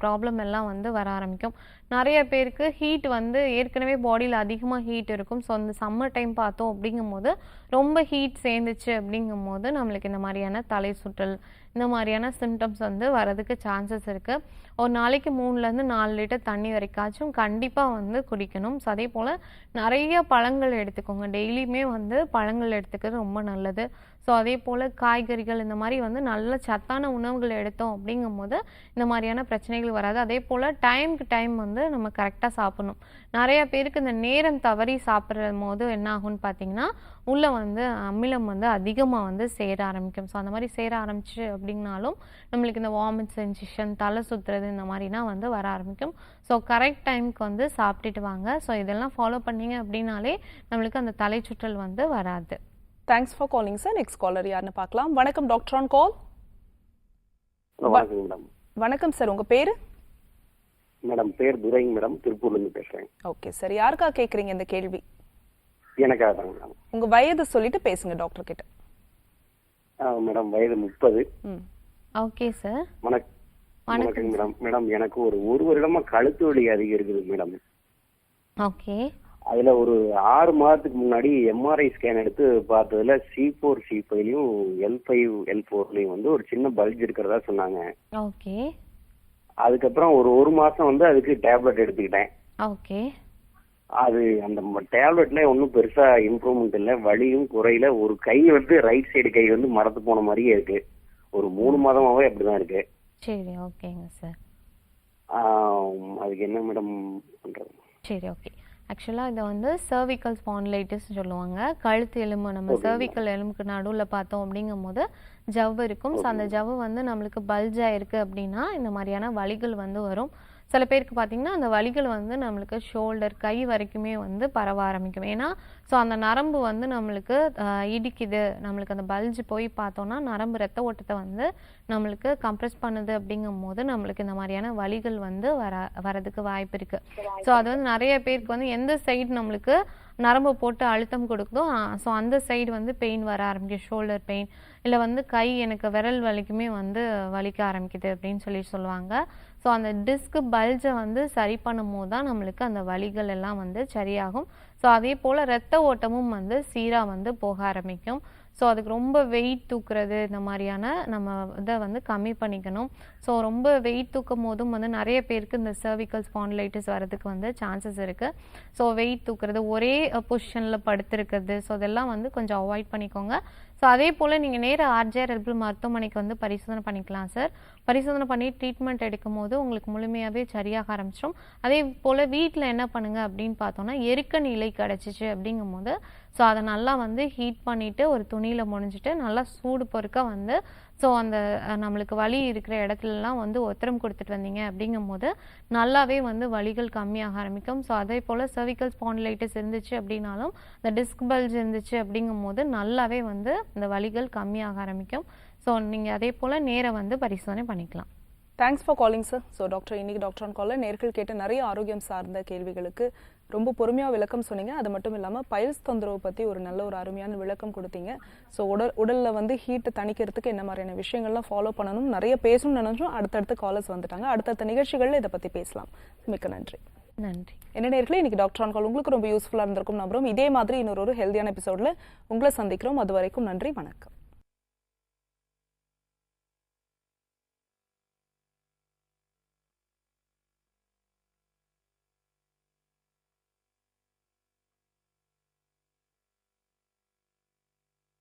ப்ராப்ளம் எல்லாம் வந்து வர ஆரம்பிக்கும். நிறைய பேருக்கு ஹீட் வந்து ஏற்கனவே பாடியில் அதிகமாக ஹீட் இருக்கும். ஸோ அந்த சம்மர் டைம் பார்த்தோம் அப்படிங்கும்போது ரொம்ப ஹீட் சேர்ந்துச்சு அப்படிங்கும்போது நம்மளுக்கு இந்த மாதிரியான தலை சுற்றல் இந்த மாதிரியான சிம்டம்ஸ் வந்து வரதுக்கு சான்சஸ் இருக்குது. ஒரு நாளைக்கு 3லேருந்து 4 லிட்டர் தண்ணி வரைக்காச்சும் கண்டிப்பாக வந்து குடிக்கணும். ஸோ அதே போல் நிறைய பழங்கள் எடுத்துக்கோங்க. டெய்லியுமே வந்து பழங்கள் எடுத்துக்கிறது ரொம்ப நல்லது. ஸோ அதே போல் காய்கறிகள் இந்த மாதிரி வந்து நல்ல சத்தான உணவுகள் எடுத்தோம் அப்படிங்கும்போது இந்த மாதிரியான பிரச்சனைகள் வராது. அதே போல் டைமுக்கு டைம் வந்து நம்ம கரெக்டாக சாப்பிடணும். நிறைய பேருக்கு இந்த நேரம் தவறி சாப்பிட்ற போது என்ன ஆகும்னு பார்த்தீங்கன்னா உள்ளே வந்து அமிலம் வந்து அதிகமாக வந்து சேர ஆரம்பிக்கும். ஸோ அந்த மாதிரி சேர ஆரம்பிச்சு அப்படின்னாலும் நம்மளுக்கு இந்த வாமிட் சென்சேஷன், தலை சுற்றுறது இந்த மாதிரினா வந்து வர ஆரம்பிக்கும். ஸோ கரெக்ட் டைமுக்கு வந்து சாப்பிட்டுட்டு வாங்க. ஸோ இதெல்லாம் ஃபாலோ பண்ணீங்க அப்படின்னாலே நம்மளுக்கு அந்த தலை சுற்றல் வந்து வராது. Thanks for calling sir. Next caller யாருன்னு பார்க்கலாம். வணக்கம் டாக்டர் ஆன் கால். வணக்கம் மேடம். வணக்கம் சார், உங்க பேரு? மேடம் பேர் துரைங்க மேடம், திருப்பூர்ல இருந்து பேசுறேன். ஓகே சார், யாருக்காக கேக்குறீங்க இந்த கேள்வி? எனக்காக தாங்க மேடம். உங்க வயது சொல்லிட்டு பேசுங்க டாக்டர் கிட்ட. மேடம் வயது 30. Okay sir. வணக்கம் மேடம். மேடம் எனக்கு ஒரு வருடமா கழுத்து வலி அதிகம் இருக்குது மேடம். ஓகே. அதுல ஒரு 6 மாதத்துக்கு முன்னாடி எம்ஆர்ஐ ஸ்கேன் எடுத்து பார்த்ததுல C4 C5லயும் L5 L4லயும் வந்து ஒரு சின்ன பல்ஜ் இருக்கிறதா சொன்னாங்க. ஓகே. அதுக்கப்புறம் ஒரு மாசம் வந்து அதுக்கு டேப்லெட் எடுத்துக்கிட்டேன். ஓகே. அது அந்த டேப்லெட்ல ஒன்றும் பெருசா இம்ப்ரூவ்மெண்ட் இல்லை, வலியும் குறையில. ஒரு கை வந்து ரைட் சைடு கை வந்து மரத்து போன மாதிரியே இருக்கு. ஒரு 3 மாதமாவே அப்படிதான் இருக்கு. சரி, ஓகேங்க சார். அதுக்கு என்ன மேடம் பண்றது? சரி, ஓகே. ஆக்சுவலாக இதை வந்து சர்விக்கல் ஸ்பான்லைட்டிஸ் சொல்லுவாங்க. கழுத்து எலும்பு, நம்ம சர்விக்கல் எலும்புக்கு நடுவில் பார்த்தோம் அப்படிங்கும்போது ஜவ்வு இருக்கும். ஸோ அந்த ஜவ்வு வந்து நம்மளுக்கு பல்ஜாக இருக்குது அப்படின்னா இந்த மாதிரியான வலிகள் வந்து வரும். சில பேருக்கு பார்த்தீங்கன்னா அந்த வலிகள் வந்து நம்மளுக்கு ஷோல்டர், கை வரைக்குமே வந்து பரவ ஆரம்பிக்கும். ஏன்னா ஸோ அந்த நரம்பு வந்து நம்மளுக்கு இடிக்குது, நம்மளுக்கு அந்த பல்ஜ் போய் பார்த்தோன்னா நரம்பு ரத்த ஓட்டத்தை வந்து நம்மளுக்கு கம்ப்ரெஸ் பண்ணுது. அப்படிங்கும் போது நம்மளுக்கு இந்த மாதிரியான வலிகள் வந்து வரதுக்கு வாய்ப்பு இருக்குது. ஸோ அது வந்து நிறைய பேருக்கு வந்து எந்த சைடு நம்மளுக்கு நரம்பு போட்டு அழுத்தம் கொடுக்குதோ ஸோ அந்த சைடு வந்து பெயின் வர ஆரம்பிக்கும், ஷோல்டர் பெயின். இல்லை வந்து கை, எனக்கு விரல் வலிக்குமே வந்து வலிக்க ஆரம்பிக்குது அப்படின்னு சொல்லுவாங்க. ஸோ அந்த டிஸ்க் பல்ஜை வந்து சரி பண்ணும் போது தான் நம்மளுக்கு அந்த வலிகள் எல்லாம் வந்து சரியாகும். ஸோ அதே போல் ரத்த ஓட்டமும் வந்து சீராக வந்து போக ஆரம்பிக்கும். ஸோ அதுக்கு ரொம்ப வெயிட் தூக்குறது இந்த மாதிரியான நம்ம இதை வந்து கம்மி பண்ணிக்கணும். ஸோ ரொம்ப வெயிட் தூக்கும் போதும் வந்து நிறைய பேருக்கு இந்த சர்விக்கல் ஸ்பான்லைட்டிஸ் வரதுக்கு வந்து சான்சஸ் இருக்குது. ஸோ வெயிட் தூக்குறது, ஒரே பொசிஷனில் படுத்திருக்கிறது, ஸோ அதெல்லாம் வந்து கொஞ்சம் அவாய்ட் பண்ணிக்கோங்க. ஸோ அதே போல் நீங்கள் நேராக ஆர்ஜிஆர் ஹெர்பல் மருத்துவமனைக்கு வந்து பரிசோதனை பண்ணிக்கலாம் சார். பரிசோதனை பண்ணி ட்ரீட்மெண்ட் எடுக்கும் போது உங்களுக்கு முழுமையாகவே சரியாக ஆரம்பிச்சிடும். அதே போல் வீட்டில் என்ன பண்ணுங்கள் அப்படின்னு பார்த்தோன்னா, எருக்க நிலை கிடச்சிச்சு அப்படிங்கும் போது ஸோ அதை நல்லா வந்து ஹீட் பண்ணிவிட்டு ஒரு துணியில் முடிஞ்சிட்டு நல்லா சூடு பொறுக்க வந்து ஸோ அந்த நம்மளுக்கு வலி இருக்கிற இடத்துலலாம் வந்து ஒத்தரம் கொடுத்துட்டு வந்தீங்க அப்படிங்கும் போது நல்லாவே வந்து வலிகள் கம்மியாக ஆரம்பிக்கும். ஸோ அதே போல் சர்விக்கல் ஸ்பான்லைட்டிஸ் இருந்துச்சு அப்படின்னாலும், இந்த டிஸ்க் பல்ஜ் இருந்துச்சு அப்படிங்கும் போது நல்லாவே வந்து இந்த வலிகள் கம்மியாக ஆரம்பிக்கும். ஸோ நீங்கள் அதே போல் நேராக வந்து பரிசோதனை பண்ணிக்கலாம். Thanks for calling sir. So doctor, இன்னைக்கு டாக்டர் ஆன் காலில் நேர்கள் கேட்ட நிறைய ஆரோக்கியம் சார்ந்த கேள்விகளுக்கு ரொம்ப பொறுமையாக விளக்கம் சொன்னீங்க. அது மட்டும் இல்லாமல் பைல்ஸ் தொந்தரவு பற்றி ஒரு நல்ல ஒரு அருமையான விளக்கம் கொடுத்தீங்க. ஸோ உடலில் வந்து ஹீட்டை தணிக்கிறதுக்கு என்ன மாதிரியான விஷயங்கள்லாம் ஃபாலோ பண்ணணும், நிறைய பேசணும்னு நினைச்சோம். அடுத்தடுத்து காலர்ஸ் வந்துட்டாங்க. அடுத்தடுத்த நிகழ்ச்சிகளில் இதை பற்றி பேசலாம். மிக்க நன்றி. நன்றி. என்ன நேர்களே, இன்னைக்கு டாக்டர் ஆன் கால் உங்களுக்கு ரொம்ப யூஸ்ஃபுல்லாக இருந்திருக்கும் நம்புறோம். இதே மாதிரி இன்னொரு ஹெல்தியான எபிசோடில் உங்களை சந்திக்கிறோம். அது வரைக்கும் நன்றி, வணக்கம்.